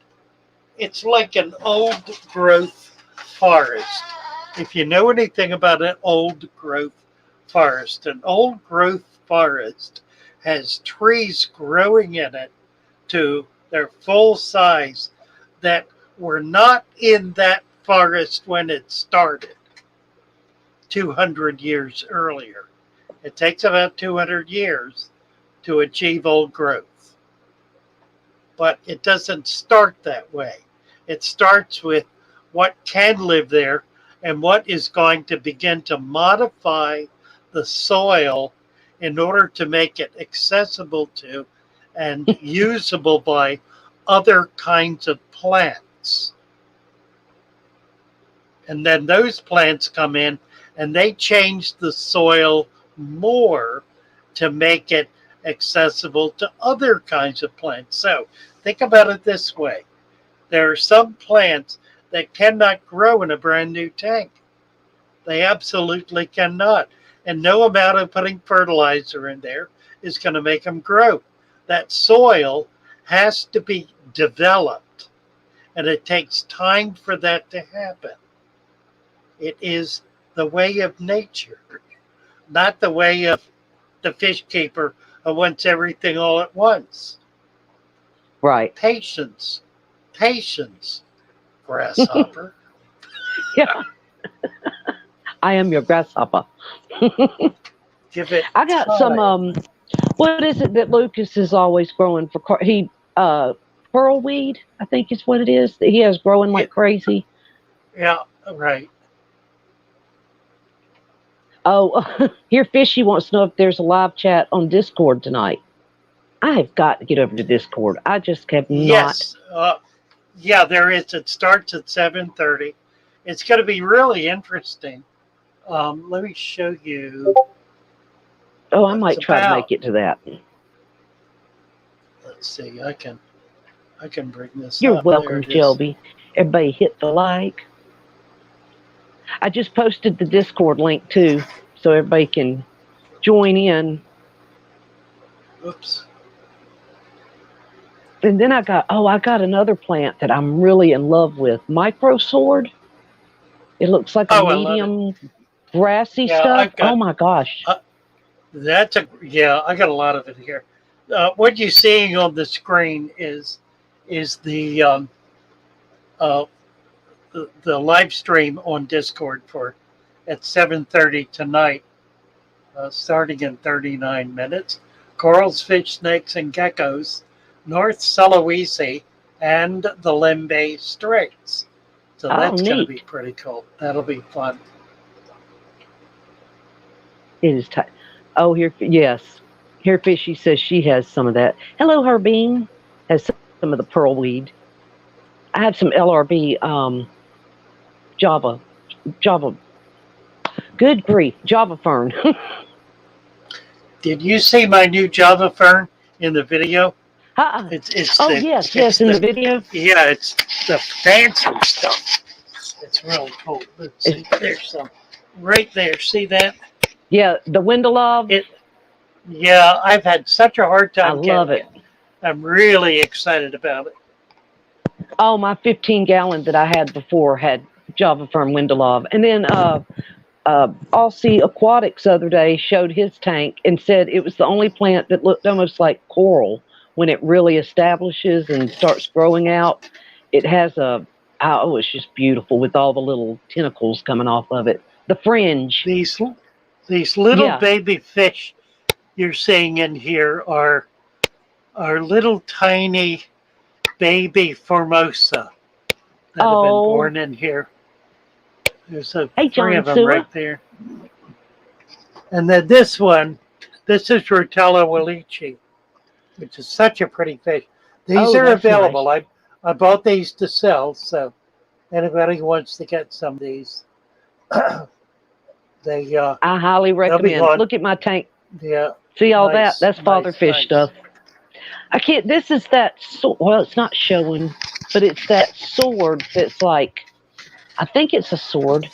it's like an old growth forest. If you know anything about an old growth forest, an old growth forest has trees growing in it to their full size that were not in that forest when it started 200 years earlier. It takes about 200 years to achieve old growth, but it doesn't start that way. It starts with what can live there and what is going to begin to modify the soil in order to make it accessible to and usable by other kinds of plants. And then those plants come in and they change the soil more to make it accessible to other kinds of plants. So think about it this way: there are some plants that cannot grow in a brand new tank. They absolutely cannot. And no amount of putting fertilizer in there is going to make them grow. That soil has to be developed, and it takes time for that to happen. It is the way of nature, not the way of the fish keeper who wants everything all at once. Right. Patience, patience, grasshopper. Yeah. I am your grasshopper. Give it I got some, time. what is it that Lucas is always growing for? Pearlweed, I think is what it is, that he has growing Yeah, like crazy. yeah, right. Oh, here Fishy wants to know if there's a live chat on Discord tonight. I have got to get over to Discord. I just have not. Yes, yeah, there is. It starts at 7:30. It's going to be really interesting. Let me show you Oh, I what it's might try to about. make it to that. Let's see. I can bring this You're up. There welcome, it is. Shelby. Everybody hit the like. I just posted the Discord link too, so everybody can join in. Oops. And then I got another plant that I'm really in love with. Micro sword. It looks like a Oh, I love it. medium grassy Yeah, stuff. I've Oh got my gosh. that's a yeah. I got a lot of it here. What you're seeing on the screen is uh, the live stream on Discord for at 7:30 tonight, starting in 39 minutes. Corals, fish, snakes, and geckos, North Sulawesi, and the Limbe Straits. So Oh, that's going to be neat. pretty cool. That'll be fun. It is tight. Oh, here, yes. Here, Fishy says she has some of that. Hello, Herbean has some of the pearl weed. I have some LRB Java. Good grief, Java fern. Did you see my new Java fern in the video? Uh-uh. It's Oh, the, yes, it's yes, in the video. Yeah, it's the fancy stuff. It's really cool. Let's see. There's some right there. See that? Yeah, the Windelov. Yeah, I've had such a hard time I love getting it. it. I'm really excited about it. Oh, my 15-gallon that I had before had Java fern Windelov. And then Aussie Aquatics the other day showed his tank and said it was the only plant that looked almost like coral when it really establishes and starts growing out. It has it's just beautiful with all the little tentacles coming off of it. The fringe. These little Yeah. baby fish you're seeing in here are little tiny baby Formosa that have been born in here. There's Hey, three of them John right there. And then this one, this is Rotella Lychee, which is such a pretty fish. These are available. Nice. I bought these to sell, so anybody who wants to get some of these, they I highly recommend. Look at my tank. Yeah. See all that? That's father fish stuff. I can't. This is that. Well, it's not showing, but it's that sword that's like. I think it's a sword,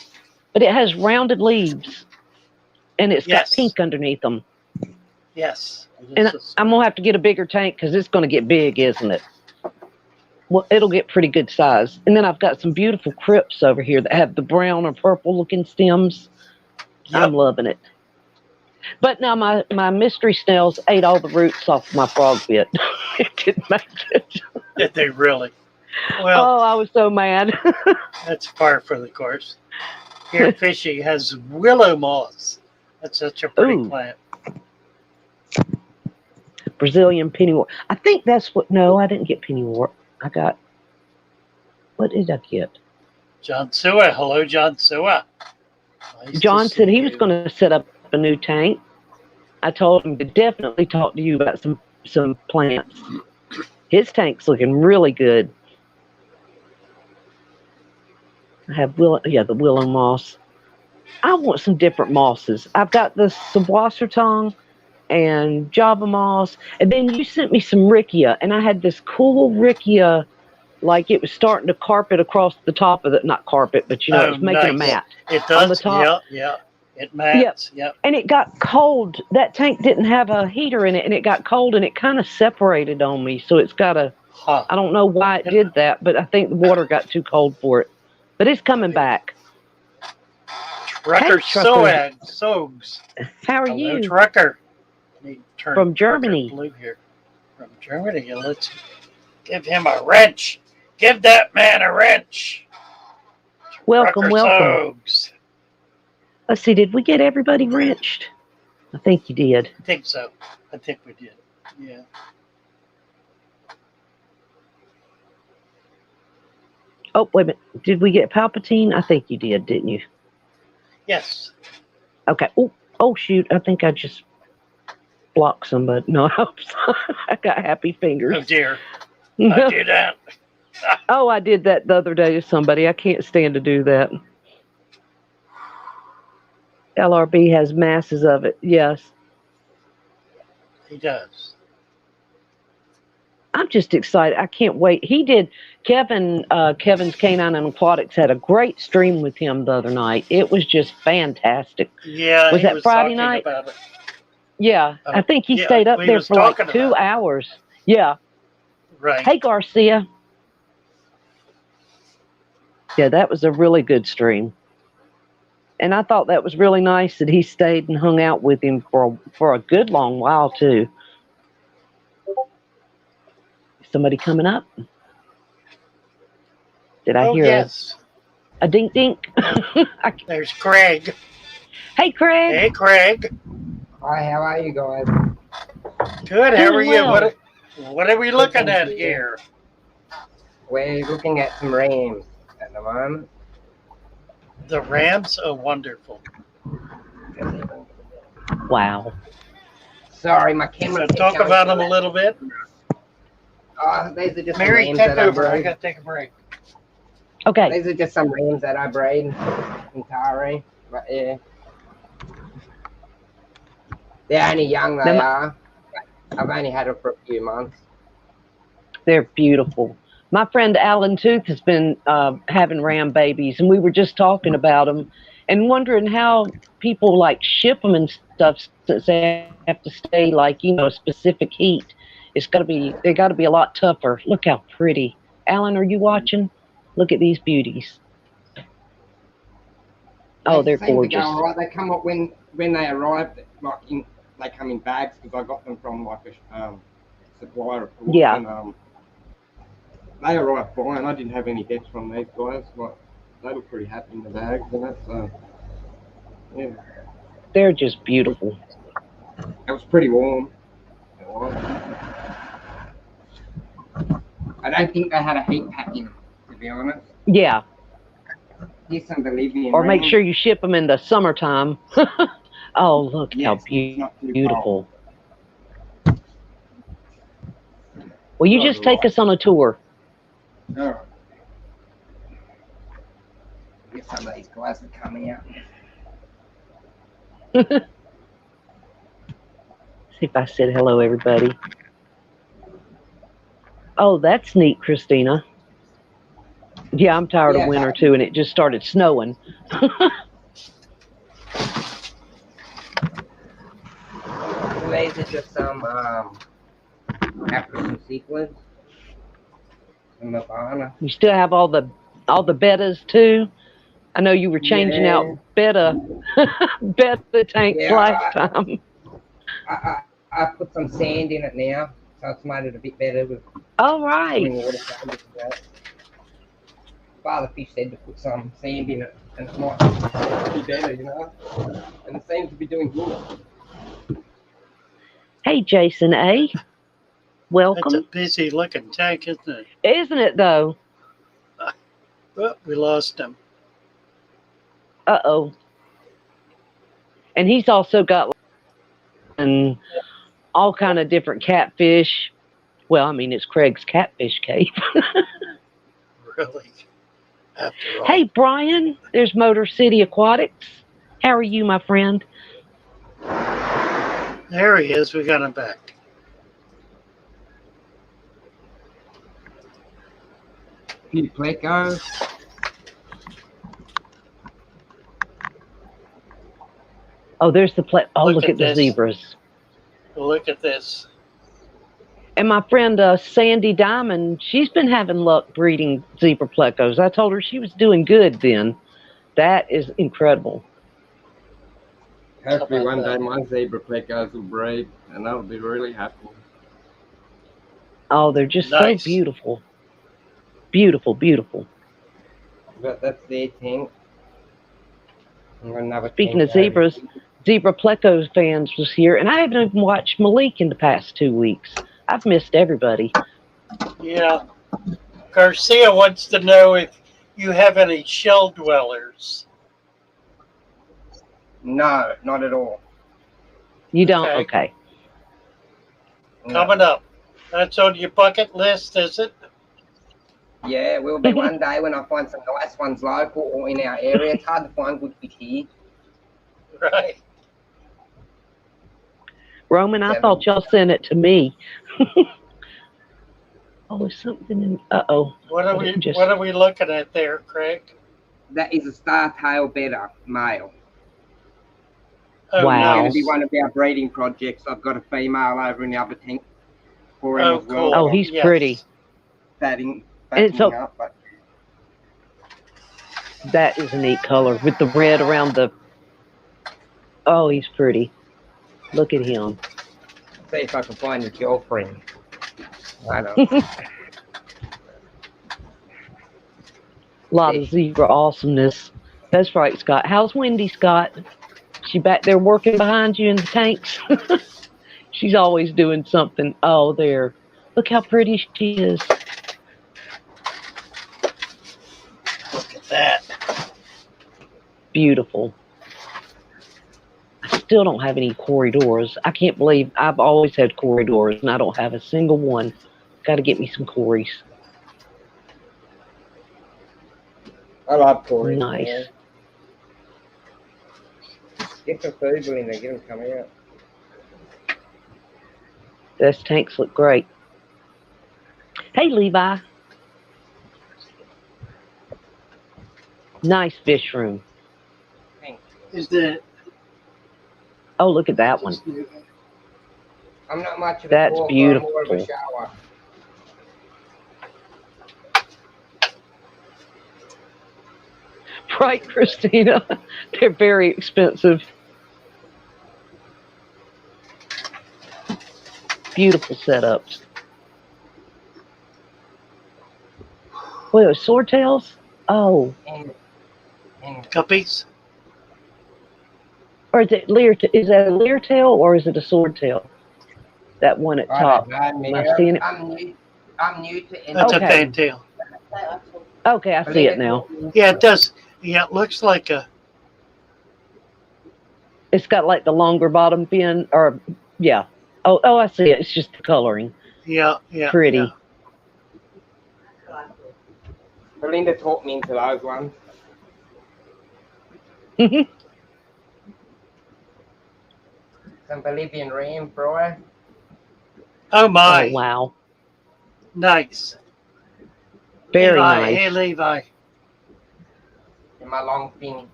but it has rounded leaves, and it's got pink underneath them. Yes. And I'm gonna have to get a bigger tank because it's gonna get big, isn't it? Well, it'll get pretty good size. And then I've got some beautiful crypts over here that have the brown or purple looking stems. Yep. I'm loving it. But now my mystery snails ate all the roots off my frog pit. It didn't make it. Did they really? Well, oh, I was so mad. That's par for the course. Here, Fishy has willow moss. That's such a pretty plant. Brazilian pennywort. I think that's what. No, I didn't get pennywort. I got. What did I get? John Sua. Hello, John Sua. Nice John said he was going to set up a new tank. I told him to definitely talk to you about some plants. His tank's looking really good. I have the willow moss. I want some different mosses. I've got the Sawassertong and Java moss, and then you sent me some Riccia, and I had this cool Riccia, like it was starting to carpet across the top of it. Not carpet, but it was making a mat. It does. On the top. Yeah. It mats. Yep. And it got cold. That tank didn't have a heater in it, and it got cold, and it kind of separated on me. So it's got a. I don't know why it did that, but I think the water got too cold for it. But it's coming back. Trucker Sogs. How are you? Trucker. From Germany. Blue here. From Germany. Let's give him a wrench. Give that man a wrench. Welcome. Sogs. Let's see. Did we get everybody wrenched? I think you did. I think so. I think we did. Yeah. Oh, wait a minute. Did we get Palpatine? I think you did, didn't you? Yes. Okay. Oh, shoot. I think I just blocked somebody. No, I got happy fingers. Oh, dear. I did that. Oh, I did that the other day to somebody. I can't stand to do that. LRB has masses of it. Yes. He does. I'm just excited. I can't wait. He did. Kevin's Canine and Aquatics had a great stream with him the other night. It was just fantastic. Yeah. Was that Friday night? About it. Yeah. I think he stayed up there for like 2 hours. Yeah. Right. Hey, Garcia. Yeah, that was a really good stream. And I thought that was really nice that he stayed and hung out with him for a good long while, too. Somebody coming up? Did I hear a dink dink? There's Craig. Hey, Craig. Hey, Craig. Hi, how are you guys? Good. How are you? Well. What are we looking at here? We're looking at some rams at the moment. The Rams are wonderful. Wow. Sorry, my camera. So talk about them a little bit. These are just Mary, some take rams that I over. I breed. got to take a break. Okay. These are just some rams that I breed in Tari. But yeah. They're only young, they are. I've only had them for a few months. They're beautiful. My friend Alan Tooth has been having ram babies, and we were just talking about them and wondering how people like ship them and stuff since they have to stay like, you know, a specific heat. They got to be a lot tougher. Look how pretty. Alan, are you watching? Look at these beauties. Oh, they're They seem gorgeous. to go all right. They come up when they arrive, they come in bags because I got them from like a supplier. Yeah. And, they arrived fine. I didn't have any deaths from these guys. Like, they look pretty happy in the bags and that. So, yeah. They're just beautiful. It was pretty warm. It was. I don't think they had a heat pack in them, to be honest. Yeah. Here's some Bolivian Or make rams. sure you ship them in the summertime. Oh, look how It's not too beautiful. Will you just take us on a tour? All right. Get some of these guys are coming out. See if I said hello, everybody. Oh, that's neat, Christina. Yeah, I'm tired of winter too, and it just started snowing. These are just some African sequins. Some Havana. You still have all the bettas too. I know you were changing out betta tanks last time. I put some sand in it now, so it's made it a bit better with All right. water. Father Fish said to put some sand in it, and it might be better, you know. And it seems to be doing good. Hey, Jason A. Welcome. That's a busy looking tank, isn't it? Isn't it though? Oh, we lost him. Uh-oh. And he's also got and all kind of different catfish. Well, I mean, it's Craig's catfish cave. Really? After all. Hey, Brian, there's Motor City Aquatics. How are you, my friend? There he is. We got him back. Few plecos. Oh, there's the look at the this. zebras. Look at this. And my friend Sandy Diamond, she's been having luck breeding zebra plecos. I told her she was doing good then. That is incredible. Hopefully one day my zebra plecos will breed, and I'll be really happy. Oh, they're just Nice. so beautiful. Beautiful, beautiful. But that's their tank. Speaking of zebras, Zebra Plecos fans was here, and I haven't even watched Malik in the past 2 weeks. I've missed everybody. Yeah. Garcia wants to know if you have any shell dwellers. No, not at all. You don't? Okay. Okay. No. Coming up. That's on your bucket list, is it? Yeah, it will be one day when I find some nice ones local or in our area. It's hard to find good fish here. Right. Roman, I thought y'all sent it to me. Oh, there's something in. Uh-oh. What are we looking at there, Craig? That is a star-tail betta male. Oh, Wow. It's going nice. to be one of our breeding projects. I've got a female over in the other tank for him Oh, as well. cool. Oh, he's Yes. pretty. Fatting It's so- up, but That is a neat color with the red around the. Oh, he's pretty. Look at him. see if I can find your girlfriend. I know. A lot of zebra awesomeness. That's right, Scott. How's Wendy, Scott? She back there working behind you in the tanks? She's always doing something. Oh, there. Look how pretty she is. Beautiful. I still don't have any corridors. I can't believe I've always had corridors and I don't have a single one. Got to get me some corys. I love Corey. Nice. Get some food in there, get them come out. Those tanks look great. Hey, Levi. Nice fish room. Is that? Oh, look at that one. I'm not much of a That's talker, beautiful. I'm more of a shower. Right, Christina? They're very expensive. Beautiful setups. Wait, swordtails? Oh. And Guppies? Or is it leer? Is that a leer tail or is it a swordtail? That one at top. Am I seeing it? I'm new to That's Okay. a fantail. Okay, I see it now. Yeah, it does. Yeah, it looks like a. It's got like the longer bottom fin, or yeah. Oh, I see it. It's just the coloring. Yeah. Pretty. Yeah. Belinda taught me into those ones. Some Bolivian ram fry. Oh my! Oh, wow. Nice. Very Levi, nice. Hey, Levi. And my long fin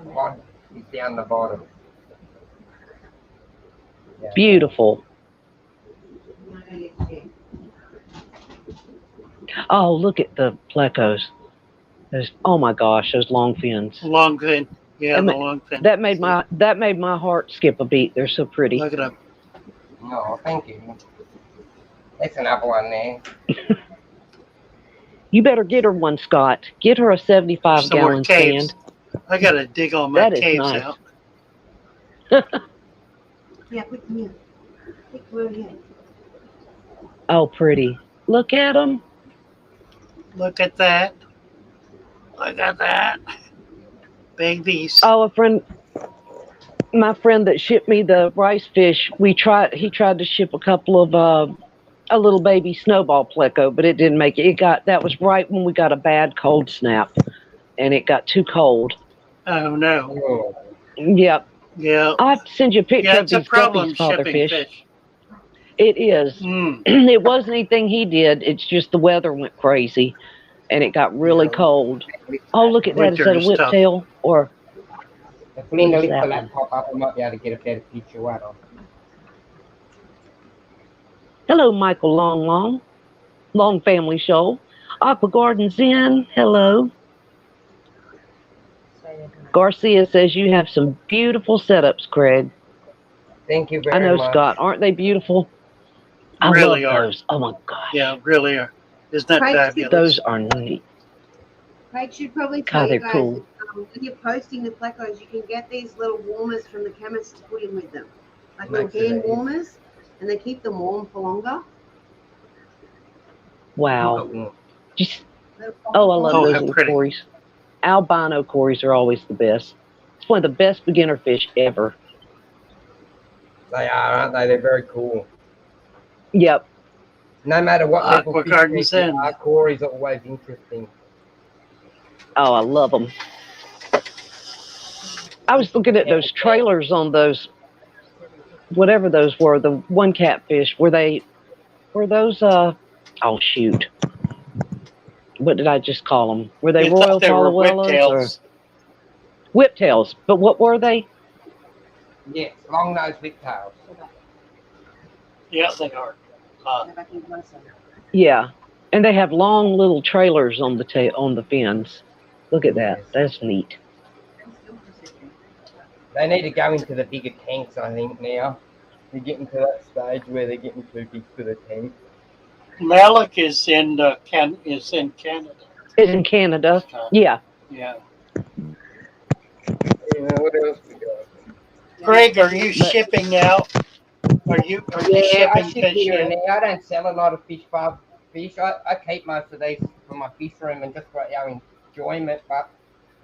rod is down the bottom. Yeah. Beautiful. Oh, look at the plecos. Those, oh my gosh, those long fins. Long fin. Yeah, That the ma- long fin. That made my heart skip a beat. They're so pretty. Look at them. No, thank you. That's another one there. You better get her one, Scott. Get her a 75-gallon caves. stand. I gotta dig all my That is caves nice. out. Yeah, put them in. Put them in. Oh, pretty. Look at them. Look at that. Look at that. Babies. Oh, my friend that shipped me the rice fish, he tried to ship a couple of a little baby snowball pleco, but it didn't make it. That was right when we got a bad cold snap, and it got too cold. Oh no. Oh, Yep. Yeah. I'll have to send you a picture Yeah, of it's a these problem guppies, Father shipping Fish. fish. It is. Mm. It wasn't anything he did. It's just the weather went crazy, and it got really cold. Oh, look at that. Is that a Winter is tough. whiptail? Or if Belinda What is lifts the that laptop up, I might be able to get a better picture right on. hello, Michael Long Family Show. Aqua Gardens in. Hello. Garcia says you have some beautiful setups, Craig. Thank you I very know, much. Scott. Aren't they beautiful? I Really love are. those. Oh my gosh. Yeah, really are. Isn't that Right. fabulous? Those are neat. Paige should probably tell God, you they're guys, cool. when you're posting the plecos, you can get these little warmers from the chemist to put in with them. Like little Makes it hand easy. warmers, and they keep them warm for longer. Wow. Just I love Oh, those how little pretty. cories. Albino cories are always the best. It's one of the best beginner fish ever. They are, aren't they? They're very cool. Yep. No matter what level Aqua fish Gardens species in. are, Corey's always interesting. Oh, I love them. I was looking at those trailers on those, whatever those were, the one catfish. Were those, oh shoot. What did I just call them? Were they You Royal thought they were Palawelas or whiptails. whiptails? But what were they? Yes, long-nosed whiptails. Yeah, they are. Yeah. And they have long little trailers on the fins. Look at that. That's neat. They need to go into the bigger tanks, I think, now. They're getting to that stage where they're getting too big for the tank. Malik is in Canada. It's in Canada. Yeah. Yeah. What else we got? Greg, are you shipping out? Are you Yeah, I shipping ship fish here and yet? there. I don't sell a lot of fish. I keep most of these for my fish room and just for our enjoyment, but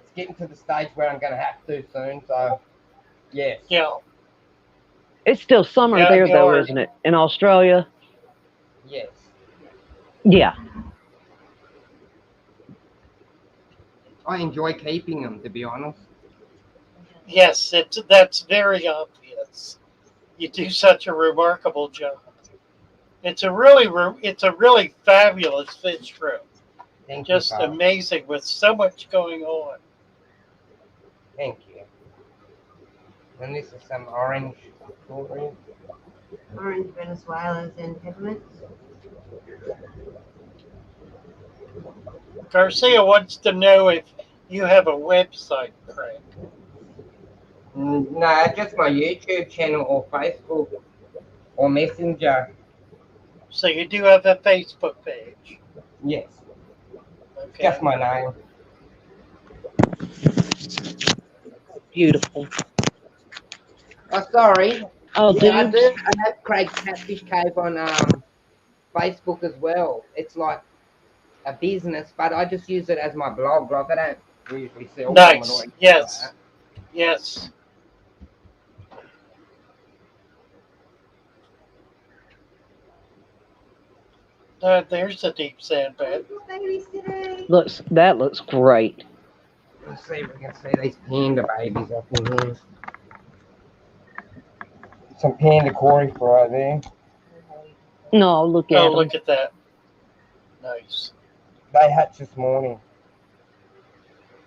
it's getting to the stage where I'm going to have to soon, so Yes. Yeah. It's still summer Yeah, there, though, you're- isn't it? In Australia? Yes. Yeah. I enjoy keeping them, to be honest. Yes, that's very obvious. You do such a remarkable job. It's a really fabulous fish room. Thank Just you, Carl. amazing with so much going on. Thank you. And this is some orange jewelry. Orange Venezuelas and peppermints. Garcia wants to know if you have a website, Craig. No, just my YouTube channel or Facebook or Messenger. So you do have a Facebook page. Yes. Okay. Just my name. Beautiful. Oh, sorry. Oh, Yeah, dudes. I have Craig's Catfish Cave on Facebook as well. It's like a business, but I just use it as my blog. Like I don't usually sell from it or Nice. anything Yes. like Yes. There's a deep sand bed. Babies today. That looks great. that. Let's see if we can see these panda babies up in here. Some panda cory right there. No, look at Oh, them. look at that. Nice. They hatched this morning.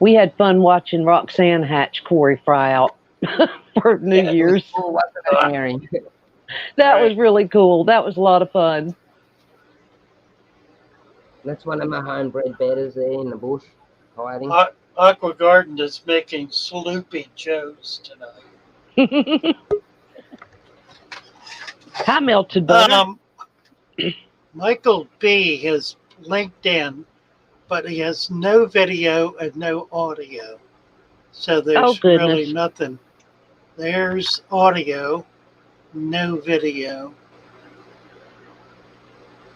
We had fun watching Roxanne hatch Corey fry out for New Yeah, it was Year's. cool, wasn't it, Mary? That Right. was really cool. That was a lot of fun. That's one of my homebred bedders there in the bush hiding. Aqua Garden is making Sloopy Joes tonight. Hi, melted butter. Michael B has LinkedIn, but he has no video and no audio. So there's goodness. really nothing. There's audio, no video.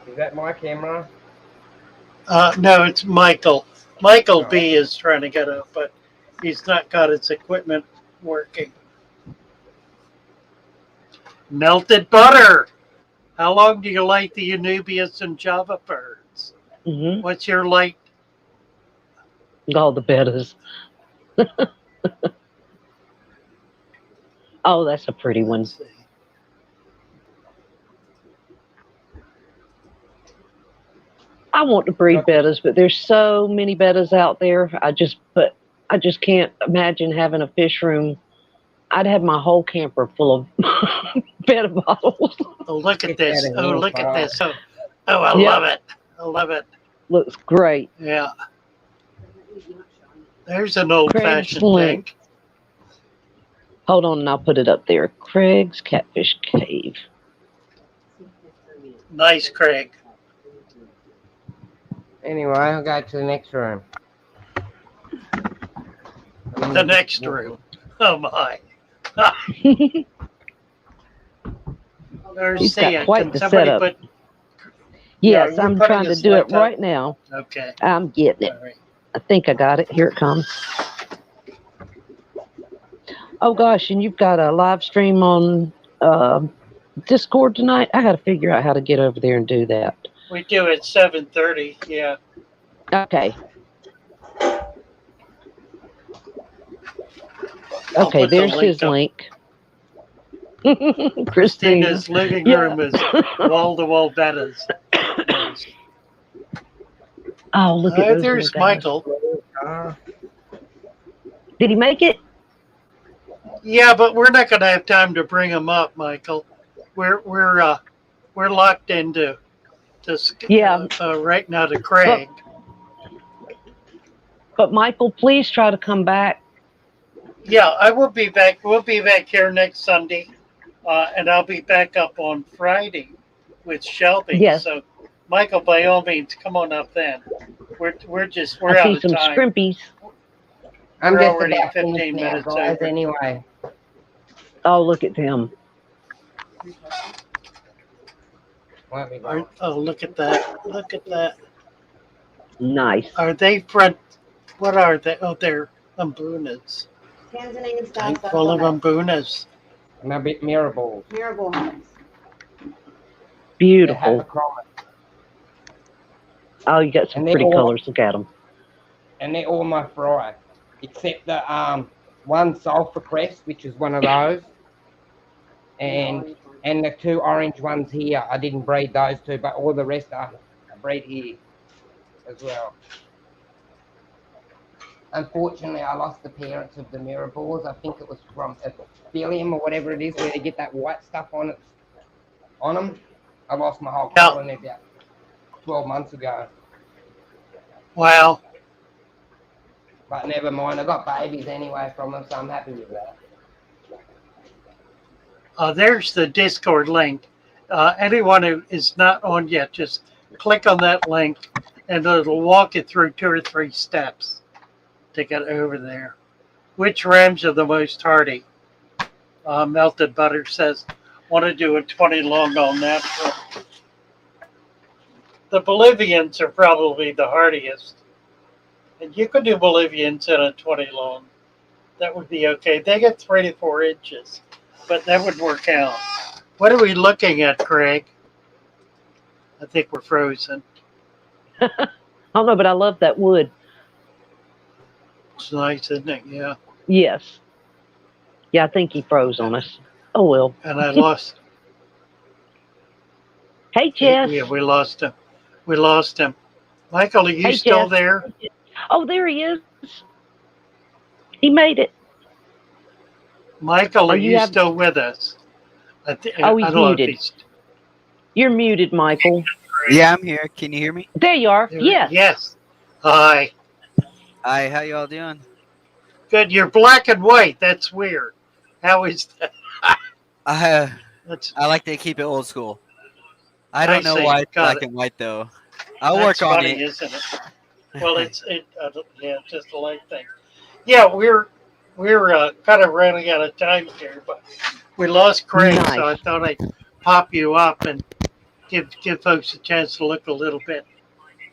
Is that my camera? No, it's Michael. Michael B is trying to get up, but he's not got his equipment working. Melted butter. How long do you light the Anubias and Java birds? Mm-hmm. What's your light? All the bettas. Oh, that's a pretty one. Let's see. I want to breed bettas, but there's so many bettas out there. I just can't imagine having a fish room. I'd have my whole camper full of betta bottles. Oh, look at Get this. that in Oh, real look at fast. this. Oh, I Yep. love it. I love it. Looks great. Yeah. There's an old fashioned thing. Craig's Hold on, and I'll put it up there. Craig's Catfish Cave. Nice, Craig. Anyway, I'll go to the next room. The next room. Oh, my. There's He's got Sia. quite Can the somebody setup. put? Yes, you're I'm putting trying a to do it select up. right now. Okay. I'm getting it. All right. I think I got it. Here it comes. Oh gosh, and you've got a live stream on Discord tonight. I got to figure out how to get over there and do that. We do at 7:30. Yeah. Okay. I'll Okay, put the there's his up. link. Christina. Christina's living Yeah. room is wall-to-wall bettas. Nice. Oh, look at those There's little guys. Michael. Did he make it? Yeah, but we're not going to have time to bring him up, Michael. We're locked into this. Yeah. Right now to Craig. But Michael, please try to come back. Yeah, I will be back. We'll be back here next Sunday, and I'll be back up on Friday with Shelby. Yes. So, Michael, by all means, come on up then. We're I out see of some time. scrimpies. I'm We're just already about 15 finished now, minutes guys, over. anyway. Oh, look at them. Won't be long. Oh, look at that! Look at that! Nice. Are they front? What are they? Oh, they're umbunas. Tanzanian style Tank full of succulent. umbunas. And a bit mirable. Miracle hearts. They have a Beautiful. chromat. Oh, you got some And they're pretty all colors. Look at them. and they're all my fry, except the one sulphur crest, which is one of those, and the two orange ones here. I didn't breed those two, but all the rest are bred here as well. Unfortunately, I lost the parents of the mirrors. I think it was from epithelium or whatever it is, where they get that white stuff on it, on them. I lost my whole Yeah. colony about 12 months ago. Wow. But never mind, I got babies anyway from them, so I'm happy with that. There's the Discord link. Anyone who is not on yet, just click on that link and it'll walk you through 2 or 3 steps to get over there. Which rams are the most hardy? Melted Butter says, want to do a 20 long all natural. The Bolivians are probably the hardiest. And you could do Bolivians in a 20 long. That would be okay. They get 3 to 4 inches, but that would work out. What are we looking at, Craig? I think we're frozen. I don't know, but I love that wood. It's nice, isn't it? Yeah. Yes. Yeah, I think he froze on us. Oh, well. And I lost. Hey, Jess. Yeah, we lost him. We lost him. Michael, are you Hey, still Jess. there? Oh, there he is. He made it. Michael, Oh, are you you have- still with us? Oh, he's I don't know if muted. he's- You're muted, Michael. Yeah, I'm here. Can you hear me? There you are. Yes. Yes. Hi. Hi, how y'all doing? Good. You're black and white. That's weird. How is that? That's I like to keep it old school. I I don't know see. why it's Got black it. and white though. I'll that's work on funny, it. isn't it? Well, yeah, just a light thing. Yeah, we're kind of running out of time here, but we lost Craig, so I Nice. thought I'd pop you up and give folks a chance to look a little bit.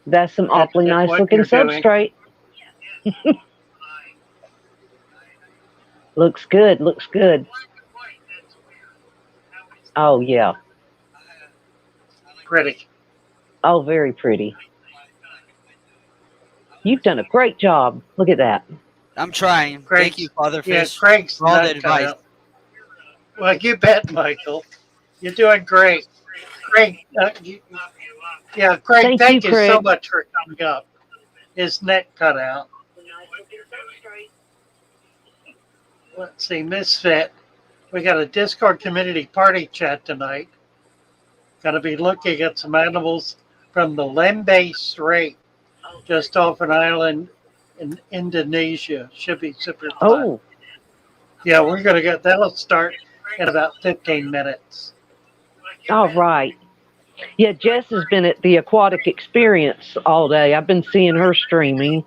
That's some awfully at nice what looking you're doing. substrate. Looks good. Looks good. Oh, yeah. Pretty. Oh, very pretty. You've done a great job. Look at that. I'm trying. Craig's- Thank you, Father Yeah, Fish, Craig's for all the nut cut advice. out. Well, you bet, Michael. You're doing great. Craig, Craig, Thank you, you so Craig. much for coming up. His neck cut out. Let's see, Misfit. We got a Discord community party chat tonight. Going to be looking at some animals from the Lembeh Strait, just off an island in Indonesia. Should be super fun. Oh, Yeah, we're going to get, that'll start in about 15 minutes. all right. Yeah, Jess has been at the Aquatic Experience all day. I've been seeing her streaming.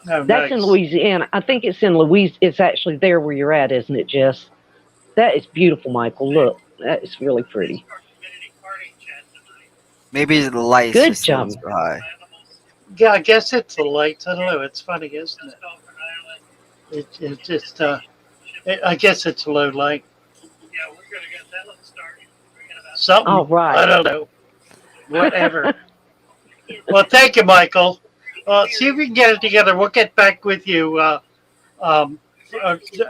Oh, That's in nice. Louisiana. I think it's in Louisiana. It's actually there where you're at, isn't it, Jess? That is beautiful, Michael. Look, that is really pretty. Maybe the lights Good just so job. high. Yeah, I guess it's the lights. I don't know. It's funny, isn't it? It's just, I guess it's low light. Something. All right. I don't know. Whatever. Well, thank you, Michael. See if we can get it together. We'll get back with you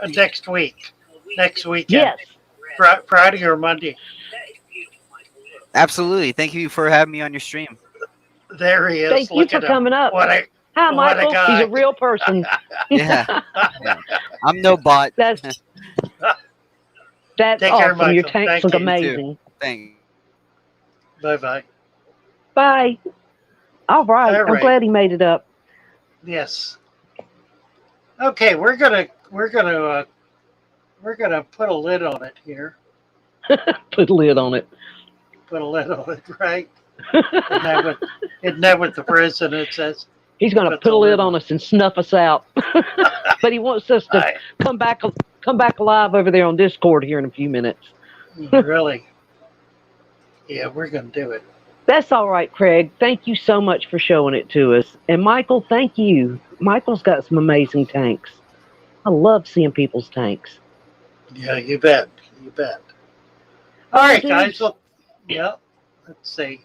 next week. Next weekend. Yes. Friday or Monday. Absolutely. Thank you for having me on your stream. There he is. Thank you Look for at him. coming up. What a, Hi, what a Michael. guy. He's a real person. Yeah. Yeah. I'm no bot. That's Take care, awesome. Your Michael. tanks Thank look you. amazing. Thanks. Bye-bye. Bye. All right. All I'm right. glad he made it up. Yes. Okay, we're gonna put a lid on it here. Put a lid on it. Put a lid on it, right? Isn't that what the president says? He's going to Put put the a lid lid on us and snuff us out. But he wants us to I, come back alive over there on Discord here in a few minutes. really? Yeah, we're gonna do it. That's all right, Craig. Thank you so much for showing it to us. And Michael, thank you. Michael's got some amazing tanks. I love seeing people's tanks. Yeah, you bet. You bet. All right, Dude. guys. Well, yeah. Let's see.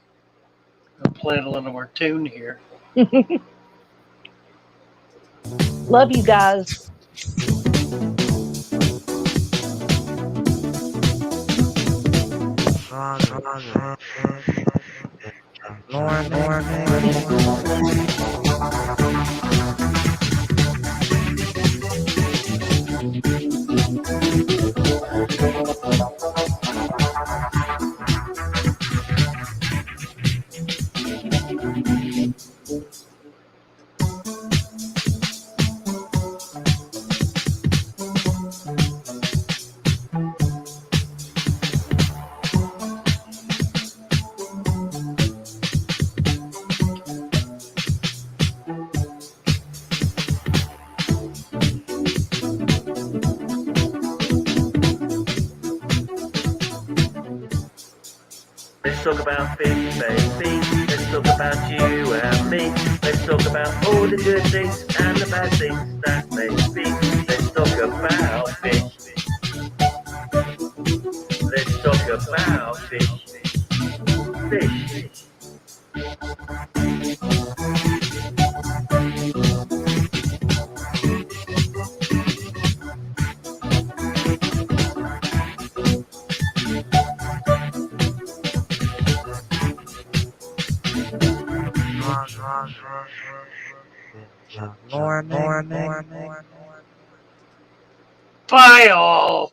I'll play a little more tune here. Love you guys. Let's talk about fish, baby. Let's talk about you and me. Let's talk about all the good things and the bad things that may be. Let's talk about fish. Let's talk about fish. Fish. Bye, all.